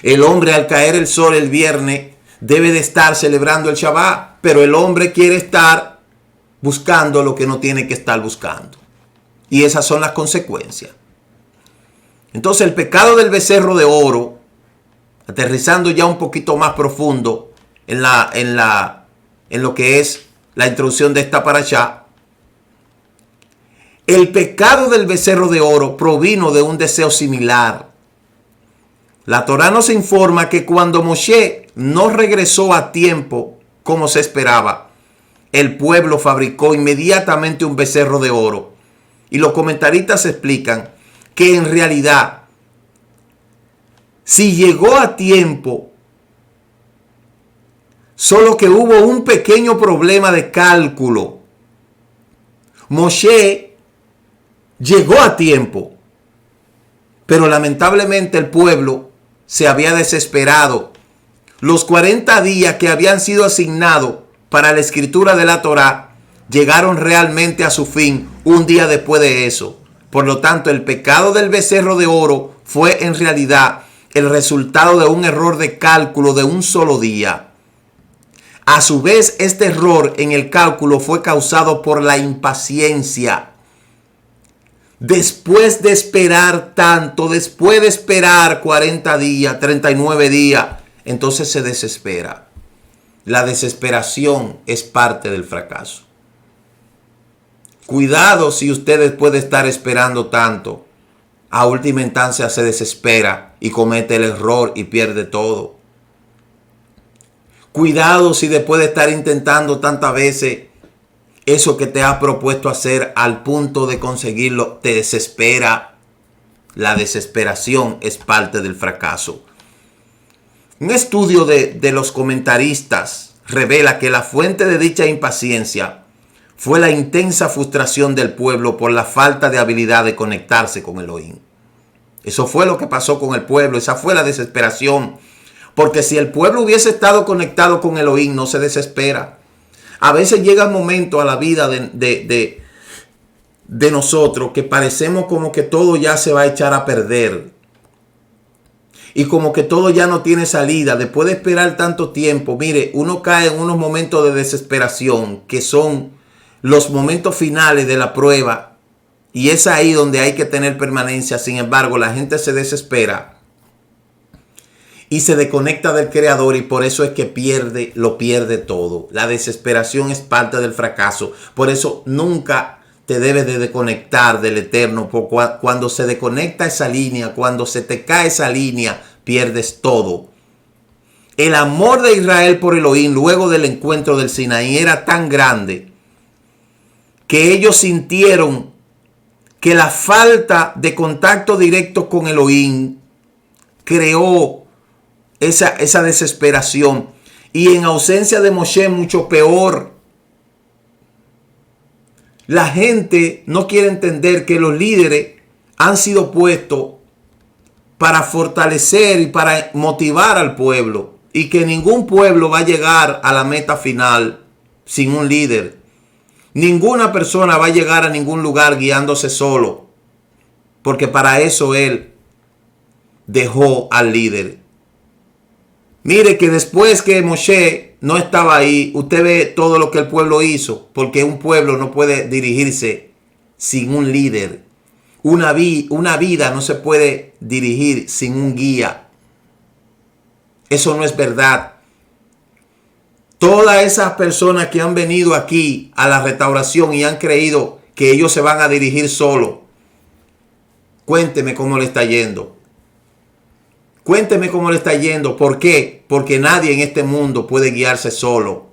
El hombre, al caer el sol el viernes, debe de estar celebrando el Shabbat, pero el hombre quiere estar buscando lo que no tiene que estar buscando. Y esas son las consecuencias. Entonces, el pecado del becerro de oro, aterrizando ya un poquito más profundo en lo que es la introducción de esta parashá, el pecado del becerro de oro provino de un deseo similar. La Torá nos informa que cuando Moshe no regresó a tiempo como se esperaba, el pueblo fabricó inmediatamente un becerro de oro. Y los comentaristas explican que en realidad, si llegó a tiempo Solo que hubo un pequeño problema de cálculo. Moshe llegó a tiempo, pero lamentablemente el pueblo se había desesperado. Los 40 días que habían sido asignados para la escritura de la Torá llegaron realmente a su fin un día después de eso. Por lo tanto, el pecado del becerro de oro fue en realidad el resultado de un error de cálculo de un solo día. A su vez, este error en el cálculo fue causado por la impaciencia. Después de esperar tanto, después de esperar 40 días, 39 días, entonces se desespera. La desesperación es parte del fracaso. Cuidado si usted después de estar esperando tanto, a última instancia se desespera y comete el error y pierde todo. Cuidado si después de estar intentando tantas veces eso que te has propuesto hacer al punto de conseguirlo, te desespera. La desesperación es parte del fracaso. Un estudio de los comentaristas revela que la fuente de dicha impaciencia fue la intensa frustración del pueblo por la falta de habilidad de conectarse con Elohim. Eso fue lo que pasó con el pueblo, esa fue la desesperación. Porque si el pueblo hubiese estado conectado con Elohim, no se desespera. A veces llega un momento a la vida de nosotros que parecemos como que todo ya se va a echar a perder. Y como que todo ya no tiene salida. Después de esperar tanto tiempo, mire, uno cae en unos momentos de desesperación que son los momentos finales de la prueba, y es ahí donde hay que tener permanencia. Sin embargo, la gente se desespera y se desconecta del Creador, y por eso es que lo pierde todo. La desesperación es parte del fracaso. Por eso nunca te debes de desconectar del Eterno, porque cuando se desconecta esa línea, cuando se te cae esa línea, pierdes todo. El amor de Israel por Elohim luego del encuentro del Sinaí era tan grande que ellos sintieron que la falta de contacto directo con Elohim creó esa desesperación. Y en ausencia de Moshe, mucho peor. La gente no quiere entender que los líderes han sido puestos para fortalecer y para motivar al pueblo, y que ningún pueblo va a llegar a la meta final sin un líder. Ninguna persona va a llegar a ningún lugar guiándose solo, porque para eso él dejó al líder. Mire que después que Moshe no estaba ahí, usted ve todo lo que el pueblo hizo, porque un pueblo no puede dirigirse sin un líder. Una vida no se puede dirigir sin un guía. Eso no es verdad. Todas esas personas que han venido aquí a la restauración y han creído que ellos se van a dirigir solo, cuénteme cómo le está yendo. Cuénteme cómo le está yendo. ¿Por qué? Porque nadie en este mundo puede guiarse solo.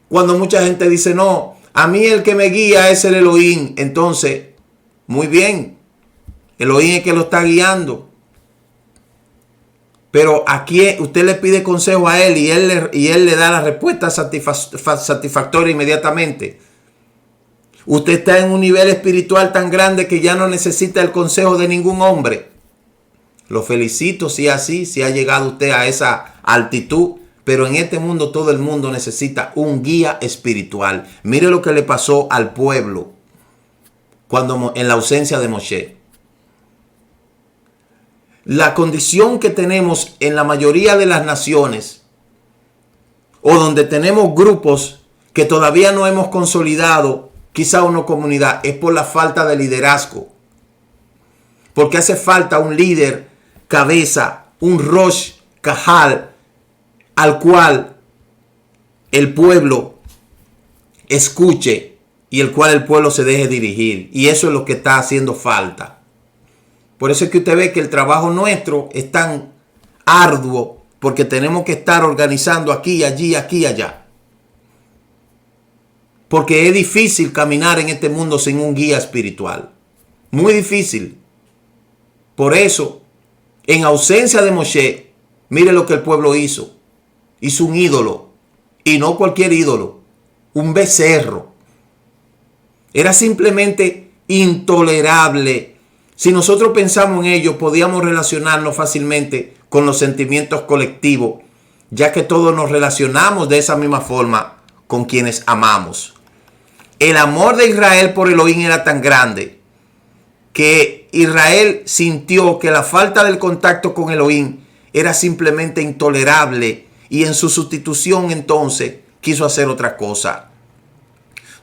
Cuando mucha gente dice, no, a mí el que me guía es el Elohim. Entonces, muy bien, Elohim es que lo está guiando. Pero aquí usted le pide consejo a él y él le da la respuesta satisfactoria inmediatamente. Usted está en un nivel espiritual tan grande que ya no necesita el consejo de ningún hombre. Lo felicito si es así, si ha llegado usted a esa altitud. Pero en este mundo todo el mundo necesita un guía espiritual. Mire lo que le pasó al pueblo cuando en la ausencia de Moshe. La condición que tenemos en la mayoría de las naciones, o donde tenemos grupos que todavía no hemos consolidado, quizá una comunidad, es por la falta de liderazgo. Porque hace falta un líder, cabeza, un Rosh Kahal, al cual el pueblo escuche y el cual el pueblo se deje dirigir. Y eso es lo que está haciendo falta. Por eso es que usted ve que el trabajo nuestro es tan arduo, porque tenemos que estar organizando aquí, allí, aquí, allá. Porque es difícil caminar en este mundo sin un guía espiritual. Muy difícil. Por eso, en ausencia de Moshe, mire lo que el pueblo hizo. hizo un ídolo, y no cualquier ídolo, un becerro. Era simplemente intolerable. Si nosotros pensamos en ello, podíamos relacionarnos fácilmente con los sentimientos colectivos, ya que todos nos relacionamos de esa misma forma con quienes amamos. El amor de Israel por Elohim era tan grande que Israel sintió que la falta del contacto con Elohim era simplemente intolerable, y en su sustitución entonces quiso hacer otra cosa.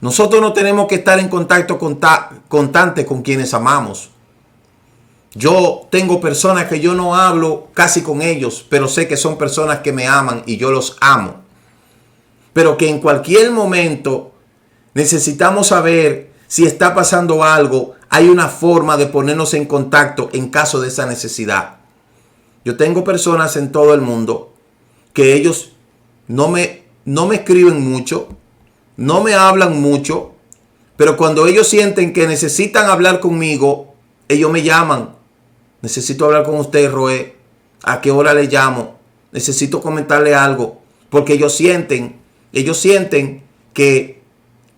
Nosotros no tenemos que estar en contacto constante con quienes amamos. Yo tengo personas que yo no hablo casi con ellos, pero sé que son personas que me aman y yo los amo. Pero que en cualquier momento necesitamos saber si está pasando algo. Hay una forma de ponernos en contacto en caso de esa necesidad. Yo tengo personas en todo el mundo que ellos no me escriben mucho, no me hablan mucho, pero cuando ellos sienten que necesitan hablar conmigo, ellos me llaman. Necesito hablar con usted, Roé. ¿A qué hora le llamo? Necesito comentarle algo. Porque ellos sienten que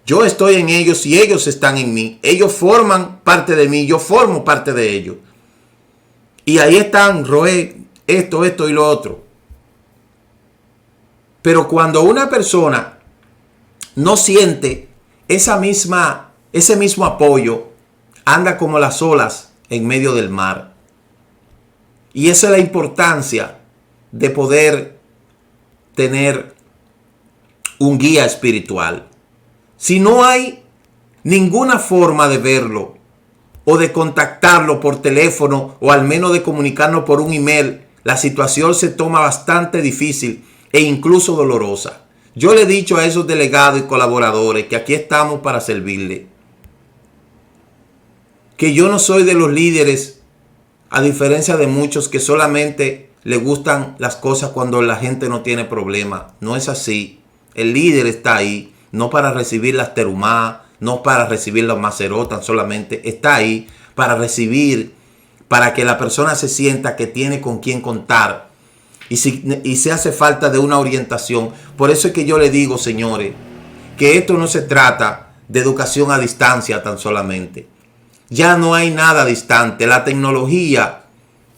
yo estoy en ellos y ellos están en mí. Ellos forman parte de mí, yo formo parte de ellos. Y ahí están, Roé, esto y lo otro. Pero cuando una persona no siente ese mismo apoyo, anda como las olas en medio del mar. Y esa es la importancia de poder tener un guía espiritual. Si no hay ninguna forma de verlo o de contactarlo por teléfono o al menos de comunicarnos por un email, la situación se toma bastante difícil e incluso dolorosa. Yo le he dicho a esos delegados y colaboradores que aquí estamos para servirle. Que yo no soy de los líderes, a diferencia de muchos que solamente le gustan las cosas cuando la gente no tiene problema. No es así. El líder está ahí, no para recibir las terumá, no para recibir los macerotas solamente. Está ahí para recibir, para que la persona se sienta que tiene con quién contar. Y si hace falta de una orientación. Por eso es que yo le digo, señores, que esto no se trata de educación a distancia tan solamente. Ya no hay nada distante. La tecnología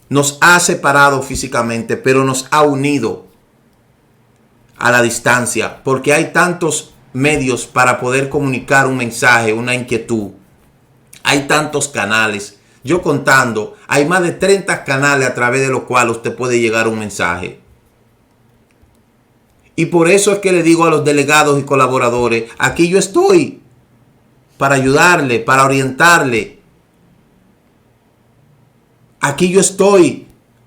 nos ha separado físicamente, pero nos ha unido a la distancia, porque hay tantos medios para poder comunicar un mensaje, una inquietud. Hay tantos canales. Yo contando, hay más de 30 canales a través de los cuales usted puede llegar un mensaje. Y por eso es que le digo a los delegados y colaboradores, aquí yo estoy para ayudarle, para orientarle. Aquí yo estoy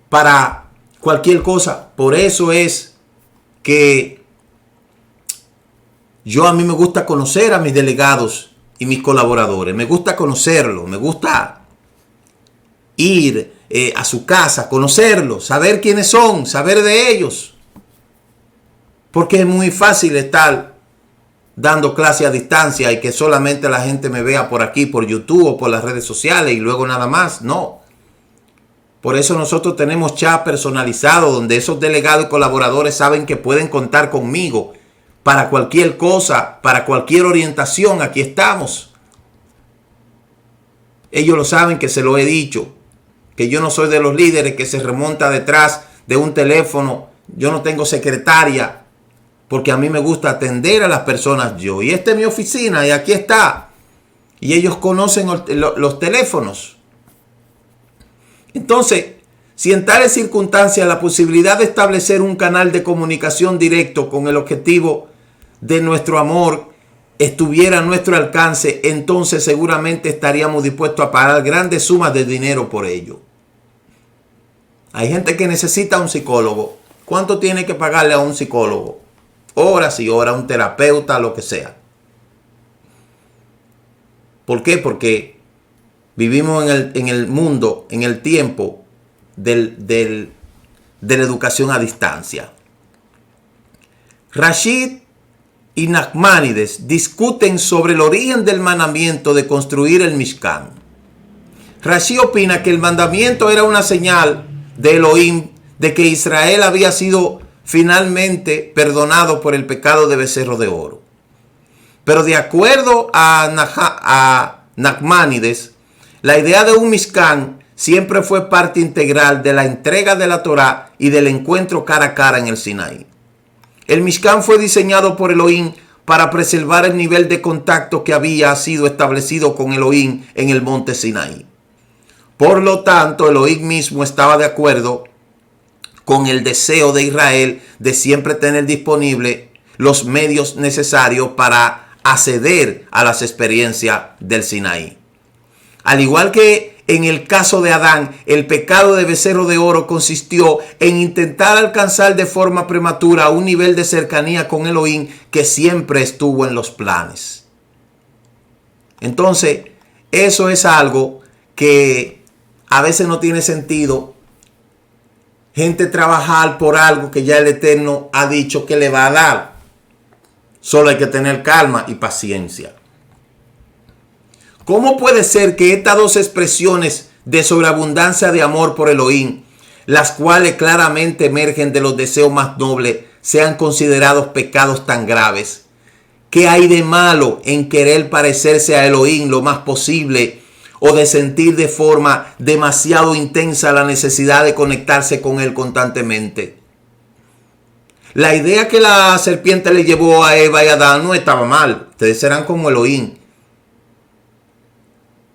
para cualquier cosa. Por eso es que a mí me gusta conocer a mis delegados y mis colaboradores. Me gusta conocerlos, me gusta ir a su casa, conocerlos, saber quiénes son, saber de ellos. Porque es muy fácil estar dando clase a distancia y que solamente la gente me vea por aquí, por YouTube o por las redes sociales y luego nada más. No. Por eso nosotros tenemos chat personalizado donde esos delegados y colaboradores saben que pueden contar conmigo para cualquier cosa, para cualquier orientación. Aquí estamos. Ellos lo saben, que se lo he dicho, que yo no soy de los líderes que se remonta detrás de un teléfono. Yo no tengo secretaria, porque a mí me gusta atender a las personas yo. Y esta es mi oficina y aquí está. Y ellos conocen los teléfonos. Entonces, si en tales circunstancias la posibilidad de establecer un canal de comunicación directo con el objetivo de nuestro amor estuviera a nuestro alcance, entonces seguramente estaríamos dispuestos a pagar grandes sumas de dinero por ello. Hay gente que necesita un psicólogo. ¿Cuánto tiene que pagarle a un psicólogo? Horas y horas, un terapeuta, lo que sea. ¿Por qué? Porque vivimos en el mundo, en el tiempo de la educación a distancia. Rashid y Nachmanides discuten sobre el origen del mandamiento de construir el Mishkan. Rashid opina que el mandamiento era una señal de Elohim de que Israel había sido finalmente perdonado por el pecado de becerro de oro. Pero de acuerdo a Nachmanides, la idea de un Mishkan siempre fue parte integral de la entrega de la Torá y del encuentro cara a cara en el Sinaí. El Mishkan fue diseñado por Elohim para preservar el nivel de contacto que había sido establecido con Elohim en el monte Sinaí. Por lo tanto, Elohim mismo estaba de acuerdo con el deseo de Israel de siempre tener disponible los medios necesarios para acceder a las experiencias del Sinaí. Al igual que en el caso de Adán, el pecado de becerro de oro consistió en intentar alcanzar de forma prematura un nivel de cercanía con Elohim que siempre estuvo en los planes. Entonces, eso es algo que a veces no tiene sentido. Gente trabajar por algo que ya el Eterno ha dicho que le va a dar. Solo hay que tener calma y paciencia. ¿Cómo puede ser que estas dos expresiones de sobreabundancia de amor por Elohim, las cuales claramente emergen de los deseos más nobles, sean considerados pecados tan graves? ¿Qué hay de malo en querer parecerse a Elohim lo más posible o de sentir de forma demasiado intensa la necesidad de conectarse con Él constantemente? La idea que la serpiente le llevó a Eva y a Adán no estaba mal. Ustedes serán como Elohim.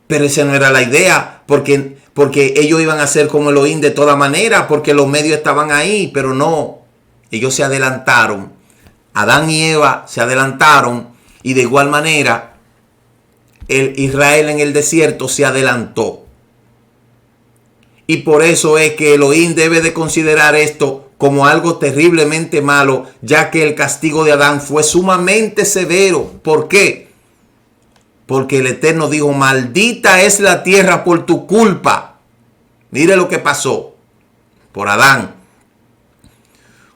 Pero esa no era la idea, porque ellos iban a ser como Elohim de toda manera, porque los medios estaban ahí, pero no. Ellos se adelantaron. Adán y Eva se adelantaron y de igual manera el Israel en el desierto se adelantó. Y por eso es que Elohim debe de considerar esto como algo terriblemente malo, ya que el castigo de Adán fue sumamente severo. ¿Por qué? Porque el Eterno dijo, maldita es la tierra por tu culpa. Mire lo que pasó por Adán.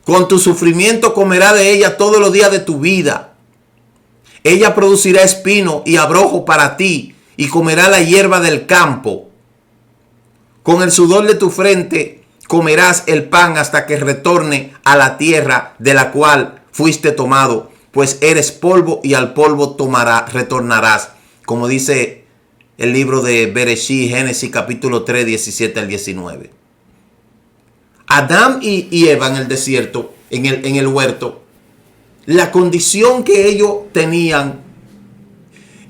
Con tu sufrimiento comerá de ella todos los días de tu vida. Ella producirá espino y abrojo para ti y comerá la hierba del campo. Con el sudor de tu frente comerás el pan hasta que retorne a la tierra de la cual fuiste tomado, pues eres polvo y al polvo retornarás. Como dice el libro de Bereshit, Génesis capítulo 3, 17 al 19. Adán y Eva en el desierto, en el huerto, la condición que ellos tenían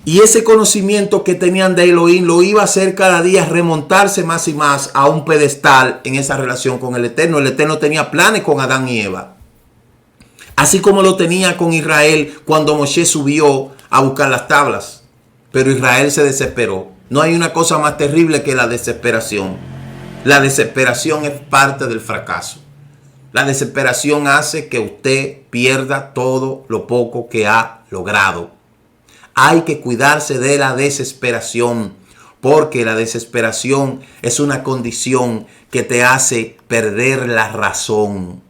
y ese conocimiento que tenían de Elohim lo iba a hacer cada día remontarse más y más a un pedestal en esa relación con el Eterno. El Eterno tenía planes con Adán y Eva. Así como lo tenía con Israel cuando Moshe subió a buscar las tablas. Pero Israel se desesperó. No hay una cosa más terrible que la desesperación. La desesperación es parte del fracaso. La desesperación hace que usted pierda todo lo poco que ha logrado. Hay que cuidarse de la desesperación, porque la desesperación es una condición que te hace perder la razón.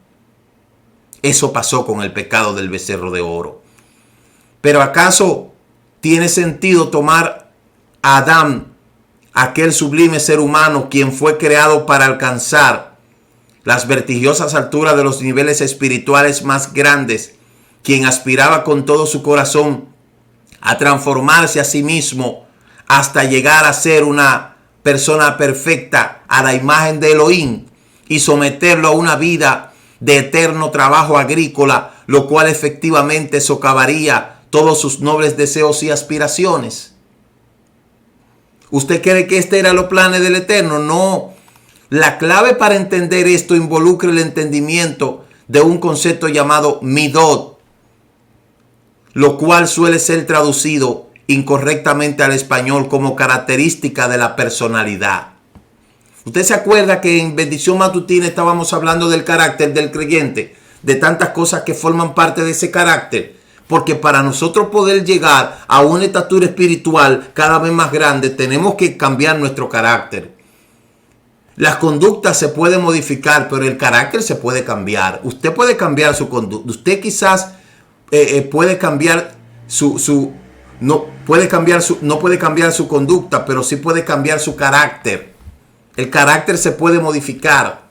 Eso pasó con el pecado del becerro de oro. Pero ¿acaso tiene sentido tomar a Adán, aquel sublime ser humano quien fue creado para alcanzar las vertiginosas alturas de los niveles espirituales más grandes, quien aspiraba con todo su corazón a transformarse a sí mismo hasta llegar a ser una persona perfecta a la imagen de Elohim y someterlo a una vida de eterno trabajo agrícola, lo cual efectivamente socavaría todos sus nobles deseos y aspiraciones? ¿Usted cree que este era los planes del Eterno? No. La clave para entender esto involucra el entendimiento de un concepto llamado midot, lo cual suele ser traducido incorrectamente al español como característica de la personalidad. ¿Usted se acuerda que en Bendición Matutina estábamos hablando del carácter del creyente? De tantas cosas que forman parte de ese carácter. Porque para nosotros poder llegar a una estatura espiritual cada vez más grande, tenemos que cambiar nuestro carácter. Las conductas se pueden modificar, pero el carácter se puede cambiar. Usted puede cambiar su conducta. Usted quizás puede cambiar no puede cambiar su conducta, pero sí puede cambiar su carácter. El carácter se puede modificar.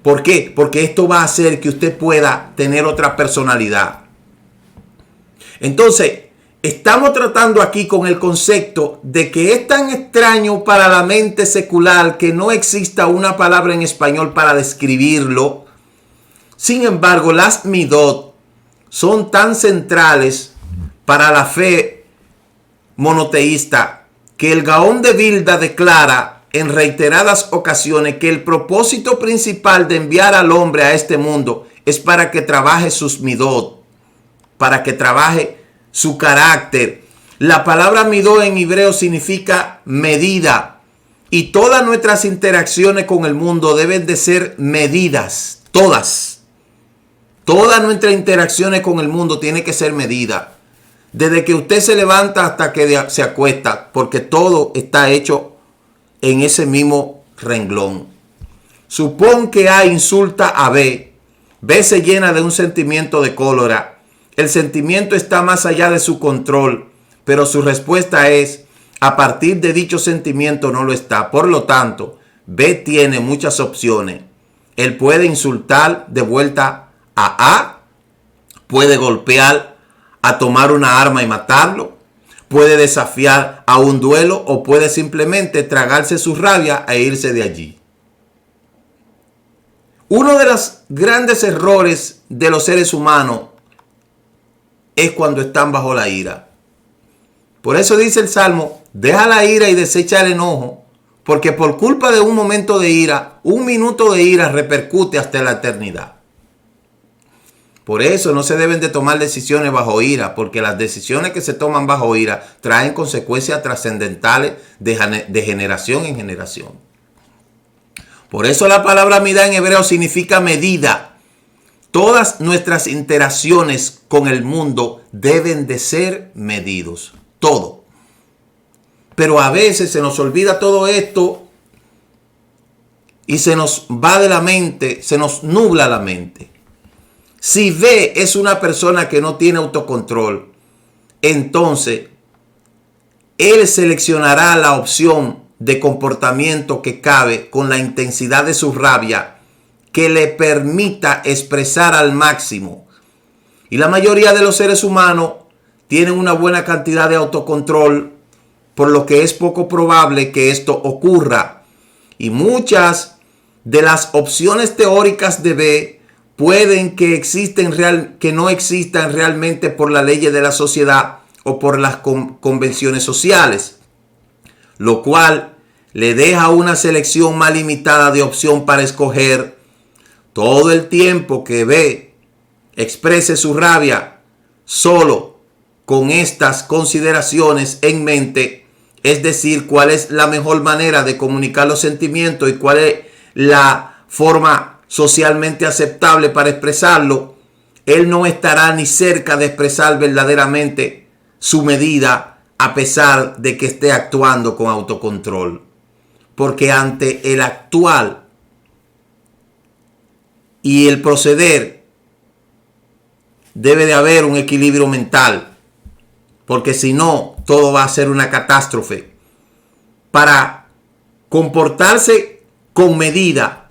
¿Por qué? Porque esto va a hacer que usted pueda tener otra personalidad. Entonces, estamos tratando aquí con el concepto de que es tan extraño para la mente secular que no exista una palabra en español para describirlo. Sin embargo, las midot son tan centrales para la fe monoteísta que el Gaón de Vilna declara en reiteradas ocasiones que el propósito principal de enviar al hombre a este mundo es para que trabaje sus midot, para que trabaje su carácter. La palabra midot en hebreo significa medida, y todas nuestras interacciones con el mundo deben de ser medidas, todas. Todas nuestras interacciones con el mundo tienen que ser medidas. Desde que usted se levanta hasta que se acuesta, porque todo está hecho en ese mismo renglón. Supón que A insulta a B. B se llena de un sentimiento de cólera. El sentimiento está más allá de su control, pero su respuesta es, a partir de dicho sentimiento no lo está. Por lo tanto, B tiene muchas opciones. Él puede insultar de vuelta a, puede golpear, a tomar una arma y matarlo, puede desafiar a un duelo o puede simplemente tragarse su rabia e irse de allí. Uno de los grandes errores de los seres humanos es cuando están bajo la ira. Por eso dice el Salmo, deja la ira y desecha el enojo, porque por culpa de un momento de ira, un minuto de ira repercute hasta la eternidad. Por eso no se deben de tomar decisiones bajo ira, porque las decisiones que se toman bajo ira traen consecuencias trascendentales de generación en generación. Por eso la palabra midá en hebreo significa medida. Todas nuestras interacciones con el mundo deben de ser medidos. Todo. Pero a veces se nos olvida todo esto y se nos va de la mente, se nos nubla la mente. Si B es una persona que no tiene autocontrol, entonces él seleccionará la opción de comportamiento que cabe con la intensidad de su rabia que le permita expresar al máximo. Y la mayoría de los seres humanos tienen una buena cantidad de autocontrol, por lo que es poco probable que esto ocurra. Y muchas de las opciones teóricas de B pueden que no existan realmente por la ley de la sociedad o por las convenciones sociales, lo cual le deja una selección más limitada de opción para escoger. Todo el tiempo que B exprese su rabia solo con estas consideraciones en mente, es decir, cuál es la mejor manera de comunicar los sentimientos y cuál es la forma socialmente aceptable para expresarlo, él no estará ni cerca de expresar verdaderamente su medida, a pesar de que esté actuando con autocontrol. Porque ante el actual y el proceder debe de haber un equilibrio mental, porque si no, todo va a ser una catástrofe. Para comportarse con medida,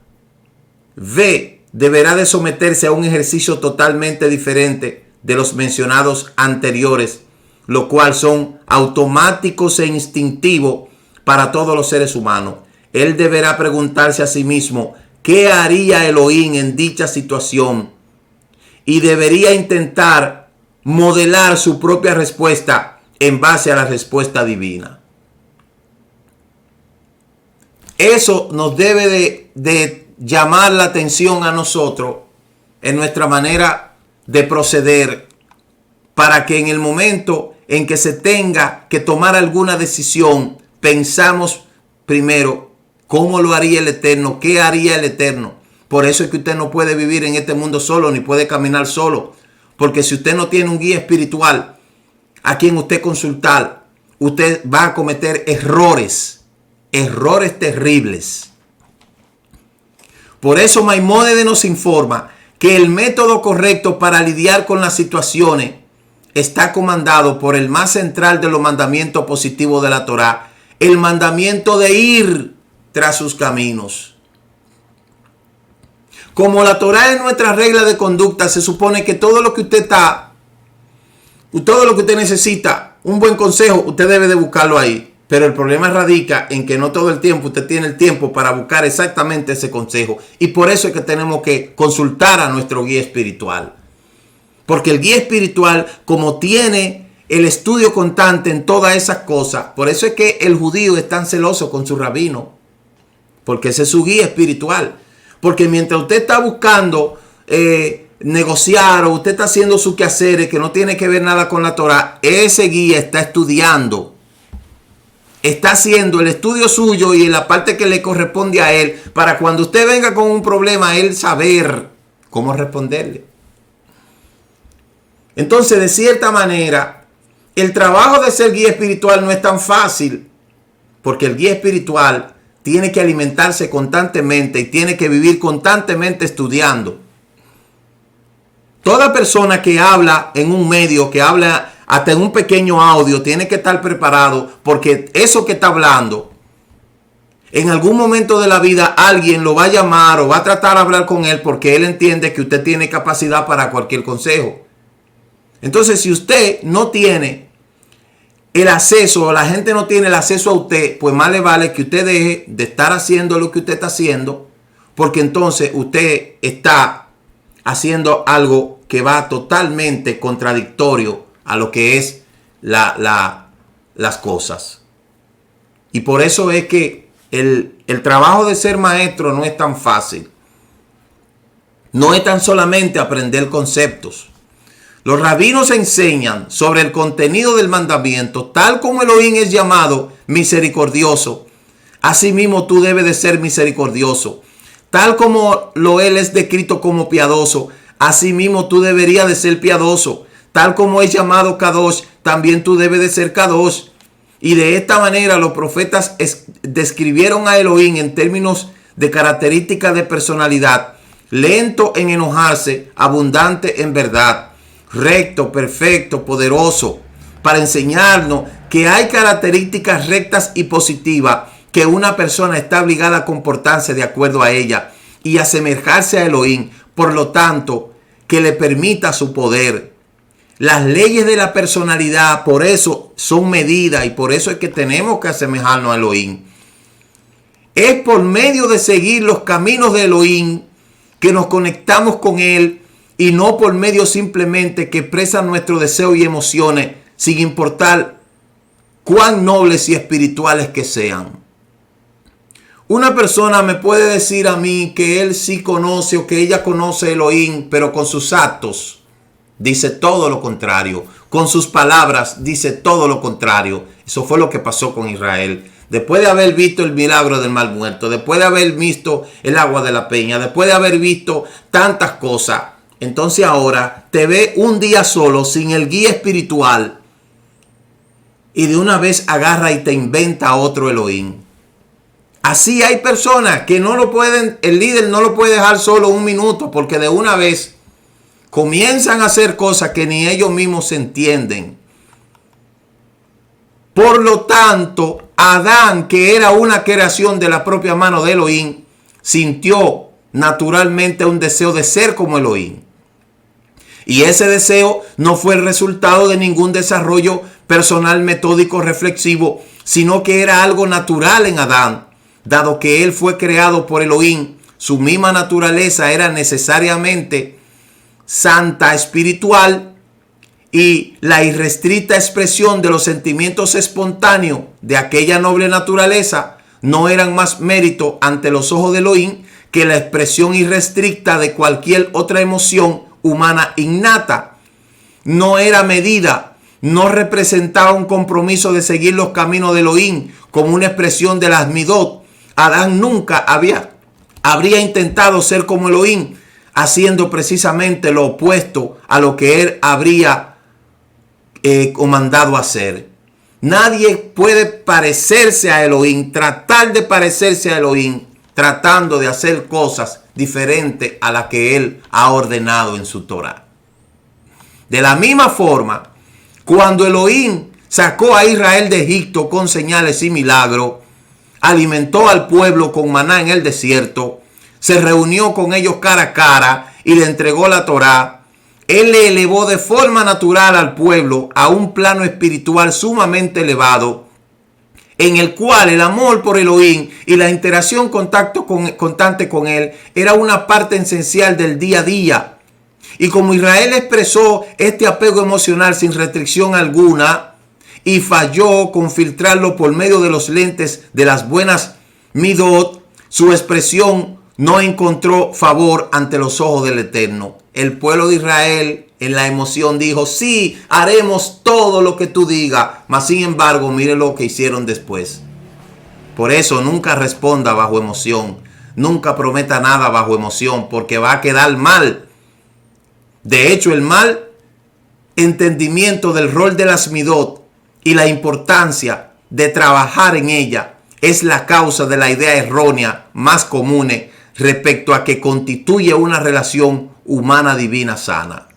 B deberá de someterse a un ejercicio totalmente diferente de los mencionados anteriores, lo cual son automáticos e instintivos para todos los seres humanos. Él deberá preguntarse a sí mismo, ¿qué haría Elohim en dicha situación? Y debería intentar modelar su propia respuesta en base a la respuesta divina. Eso nos debe de llamar la atención a nosotros en nuestra manera de proceder, para que en el momento en que se tenga que tomar alguna decisión, pensamos primero cómo lo haría el Eterno, qué haría el Eterno. Por eso es que usted no puede vivir en este mundo solo, ni puede caminar solo, porque si usted no tiene un guía espiritual a quien usted consultar, usted va a cometer errores terribles. Por eso Maimónides nos informa que el método correcto para lidiar con las situaciones está comandado por el más central de los mandamientos positivos de la Torá, el mandamiento de ir tras sus caminos. como la Torá es nuestra regla de conducta, se supone que todo lo que usted necesita, un buen consejo, usted debe de buscarlo ahí. Pero el problema radica en que no todo el tiempo usted tiene el tiempo para buscar exactamente ese consejo. Y por eso es que tenemos que consultar a nuestro guía espiritual. Porque el guía espiritual, como tiene el estudio constante en todas esas cosas, por eso es que el judío es tan celoso con su rabino. Porque ese es su guía espiritual. Porque mientras usted está buscando negociar o usted está haciendo sus quehaceres que no tiene que ver nada con la Torah, ese guía está estudiando. Está haciendo el estudio suyo y en la parte que le corresponde a él, para cuando usted venga con un problema, él saber cómo responderle. Entonces, de cierta manera, el trabajo de ser guía espiritual no es tan fácil, porque el guía espiritual tiene que alimentarse constantemente y tiene que vivir constantemente estudiando. Toda persona que habla en un medio, que habla hasta en un pequeño audio, tiene que estar preparado, porque eso que está hablando, en algún momento de la vida alguien lo va a llamar o va a tratar de hablar con él, porque él entiende que usted tiene capacidad para cualquier consejo. Entonces, si usted no tiene el acceso, o la gente no tiene el acceso a usted, pues más le vale que usted deje de estar haciendo lo que usted está haciendo, porque entonces usted está haciendo algo que va totalmente contradictorio a lo que es las cosas. Y por eso es que el trabajo de ser maestro no es tan fácil. No es tan solamente aprender conceptos. Los rabinos enseñan sobre el contenido del mandamiento, tal como Elohim es llamado misericordioso. Asimismo tú debes de ser misericordioso. Tal como él es descrito como piadoso, asimismo tú deberías de ser piadoso. Tal como es llamado Kadosh, también tú debes de ser Kadosh. Y de esta manera los profetas describieron a Elohim en términos de características de personalidad: lento en enojarse, abundante en verdad, recto, perfecto, poderoso, para enseñarnos que hay características rectas y positivas que una persona está obligada a comportarse de acuerdo a ella y asemejarse a Elohim, por lo tanto, que le permita su poder. Las leyes de la personalidad, por eso son medidas, y por eso es que tenemos que asemejarnos a Elohim. Es por medio de seguir los caminos de Elohim que nos conectamos con Él, y no por medio simplemente que expresan nuestros deseos y emociones, sin importar cuán nobles y espirituales que sean. Una persona me puede decir a mí que él sí conoce o que ella conoce a Elohim, pero con sus actos dice todo lo contrario. Con sus palabras dice todo lo contrario. Eso fue lo que pasó con Israel. Después de haber visto el milagro del mal muerto, después de haber visto el agua de la peña, después de haber visto tantas cosas, entonces ahora te ve un día solo sin el guía espiritual y de una vez agarra y te inventa otro Elohim. Así hay personas que no lo pueden, el líder no lo puede dejar solo un minuto, porque de una vez comienzan a hacer cosas que ni ellos mismos se entienden. Por lo tanto, Adán, que era una creación de la propia mano de Elohim, sintió naturalmente un deseo de ser como Elohim. Y ese deseo no fue el resultado de ningún desarrollo personal, metódico, reflexivo, sino que era algo natural en Adán. Dado que él fue creado por Elohim, su misma naturaleza era necesariamente santa, espiritual, y la irrestricta expresión de los sentimientos espontáneos de aquella noble naturaleza no eran más mérito ante los ojos de Elohim que la expresión irrestricta de cualquier otra emoción humana innata. No era medida, no representaba un compromiso de seguir los caminos de Elohim como una expresión de las midot. Adán nunca habría intentado ser como Elohim, haciendo precisamente lo opuesto a lo que él habría comandado hacer. Nadie puede parecerse a Elohim, tratar de parecerse a Elohim, tratando de hacer cosas diferentes a las que él ha ordenado en su Torah. De la misma forma, cuando Elohim sacó a Israel de Egipto con señales y milagros, alimentó al pueblo con maná en el desierto, se reunió con ellos cara a cara y le entregó la Torá, Él le elevó de forma natural al pueblo a un plano espiritual sumamente elevado, en el cual el amor por Elohim y la interacción constante con Él era una parte esencial del día a día. Y como Israel expresó este apego emocional sin restricción alguna y falló con filtrarlo por medio de los lentes de las buenas midot, su expresión no encontró favor ante los ojos del Eterno. El pueblo de Israel en la emoción dijo, sí, haremos todo lo que tú digas, mas sin embargo, mire lo que hicieron después. Por eso nunca responda bajo emoción, nunca prometa nada bajo emoción, porque va a quedar mal. De hecho, el mal entendimiento del rol de las midot y la importancia de trabajar en ella es la causa de la idea errónea más común respecto a que constituye una relación humana divina sana.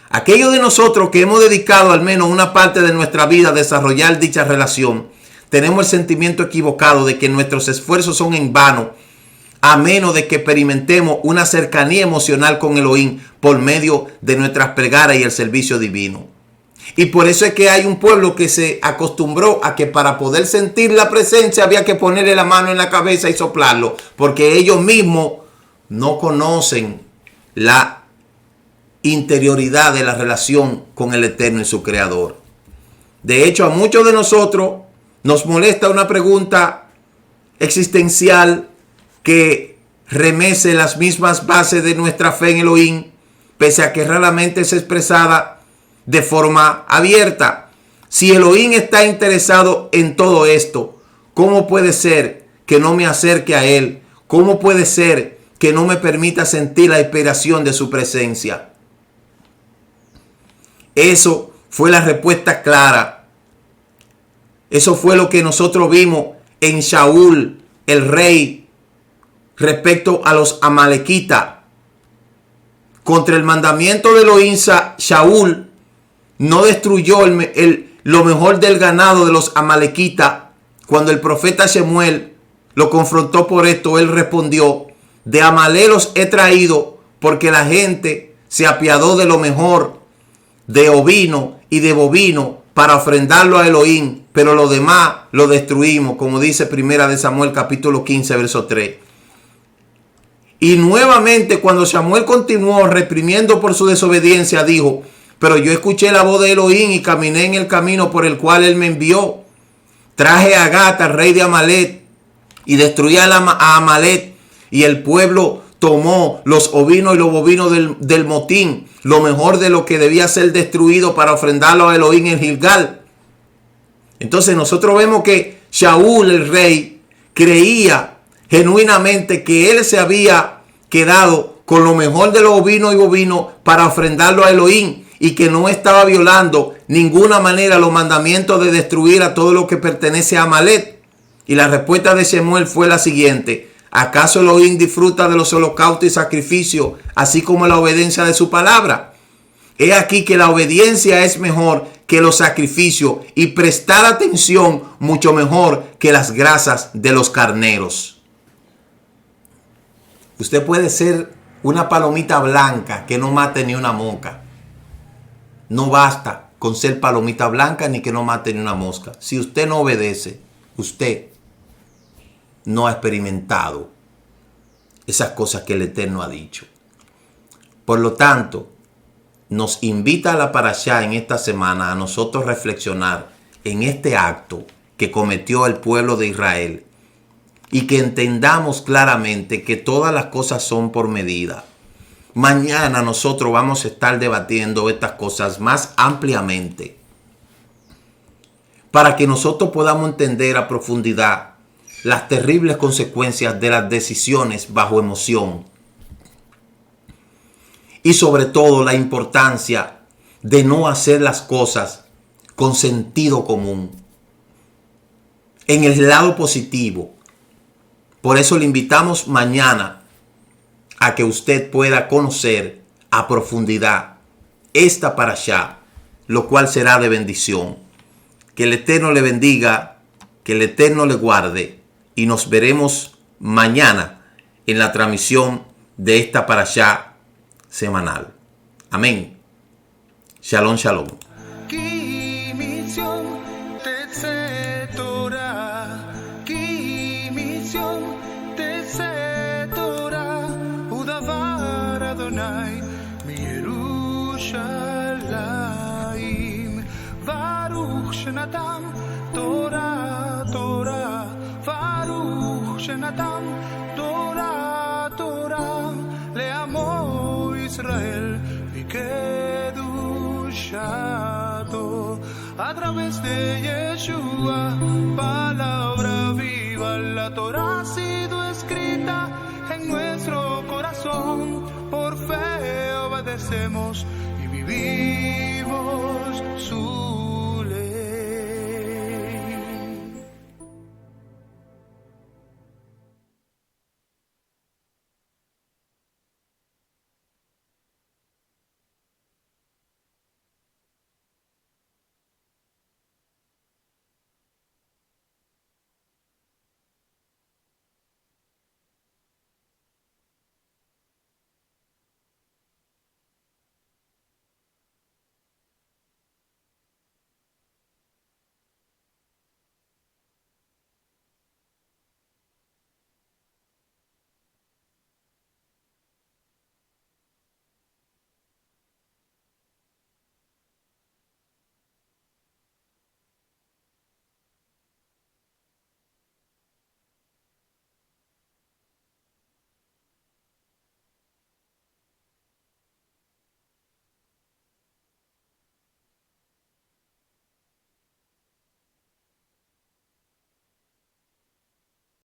Aquellos de nosotros que hemos dedicado al menos una parte de nuestra vida a desarrollar dicha relación, tenemos el sentimiento equivocado de que nuestros esfuerzos son en vano, a menos de que experimentemos una cercanía emocional con Elohim por medio de nuestras plegarias y el servicio divino. Y por eso es que hay un pueblo que se acostumbró a que para poder sentir la presencia había que ponerle la mano en la cabeza y soplarlo, porque ellos mismos no conocen la interioridad de la relación con el Eterno y su Creador. De hecho, a muchos de nosotros nos molesta una pregunta existencial que remece las mismas bases de nuestra fe en Elohim, pese a que raramente es expresada de forma abierta. Si Elohim está interesado en todo esto, ¿cómo puede ser que no me acerque a Él? ¿Cómo puede ser que no me permita sentir la inspiración de su presencia? Eso fue la respuesta clara. Eso fue lo que nosotros vimos en Shaul, el rey, respecto a los amalequitas. Contra el mandamiento de Elohim, Shaul no destruyó lo mejor del ganado de los amalequitas. Cuando el profeta Shemuel lo confrontó por esto, él respondió, de Amalek los he traído porque la gente se apiadó de lo mejor de ovino y de bovino para ofrendarlo a Elohim, pero lo demás lo destruimos, como dice Primera de Samuel capítulo 15 verso 3. Y nuevamente cuando Samuel continuó reprimiendo por su desobediencia, dijo, pero yo escuché la voz de Elohim y caminé en el camino por el cual él me envió. Traje a Gat, al rey de Amalek, y destruí a Amalek, y el pueblo tomó los ovinos y los bovinos del motín, lo mejor de lo que debía ser destruido para ofrendarlo a Elohim en Gilgal. Entonces nosotros vemos que Shaul, el rey, creía genuinamente que él se había quedado con lo mejor de los ovinos y bovinos para ofrendarlo a Elohim y que no estaba violando ninguna manera los mandamientos de destruir a todo lo que pertenece a Amalek. Y la respuesta de Shemuel fue la siguiente: ¿acaso Elohim disfruta de los holocaustos y sacrificios, así como la obediencia de su palabra? He aquí que la obediencia es mejor que los sacrificios y prestar atención mucho mejor que las grasas de los carneros. Usted puede ser una palomita blanca que no mate ni una mosca. No basta con ser palomita blanca ni que no mate ni una mosca. Si usted no obedece, usted no ha experimentado esas cosas que el Eterno ha dicho. Por lo tanto, nos invita a la parashá en esta semana a nosotros reflexionar en este acto que cometió el pueblo de Israel y que entendamos claramente que todas las cosas son por medida. Mañana nosotros vamos a estar debatiendo estas cosas más ampliamente para que nosotros podamos entender a profundidad las terribles consecuencias de las decisiones bajo emoción y sobre todo la importancia de no hacer las cosas con sentido común. En el lado positivo, por eso le invitamos mañana a que usted pueda conocer a profundidad esta parashá, lo cual será de bendición. Que el Eterno le bendiga, que el Eterno le guarde y nos veremos mañana en la transmisión de esta parashá semanal. Amén. Shalom, shalom. כי מציון תצא תורה, כי מציון תצא תורה, ודבר אדוני מירושלים. ברוך שנתן תורה, תורה, ברוך שנתן תורה, תורה, לעמו ישראל וקדושתו. A través de Yeshua, palabra viva, la Torah ha sido escrita en nuestro corazón. Por fe obedecemos y vivimos su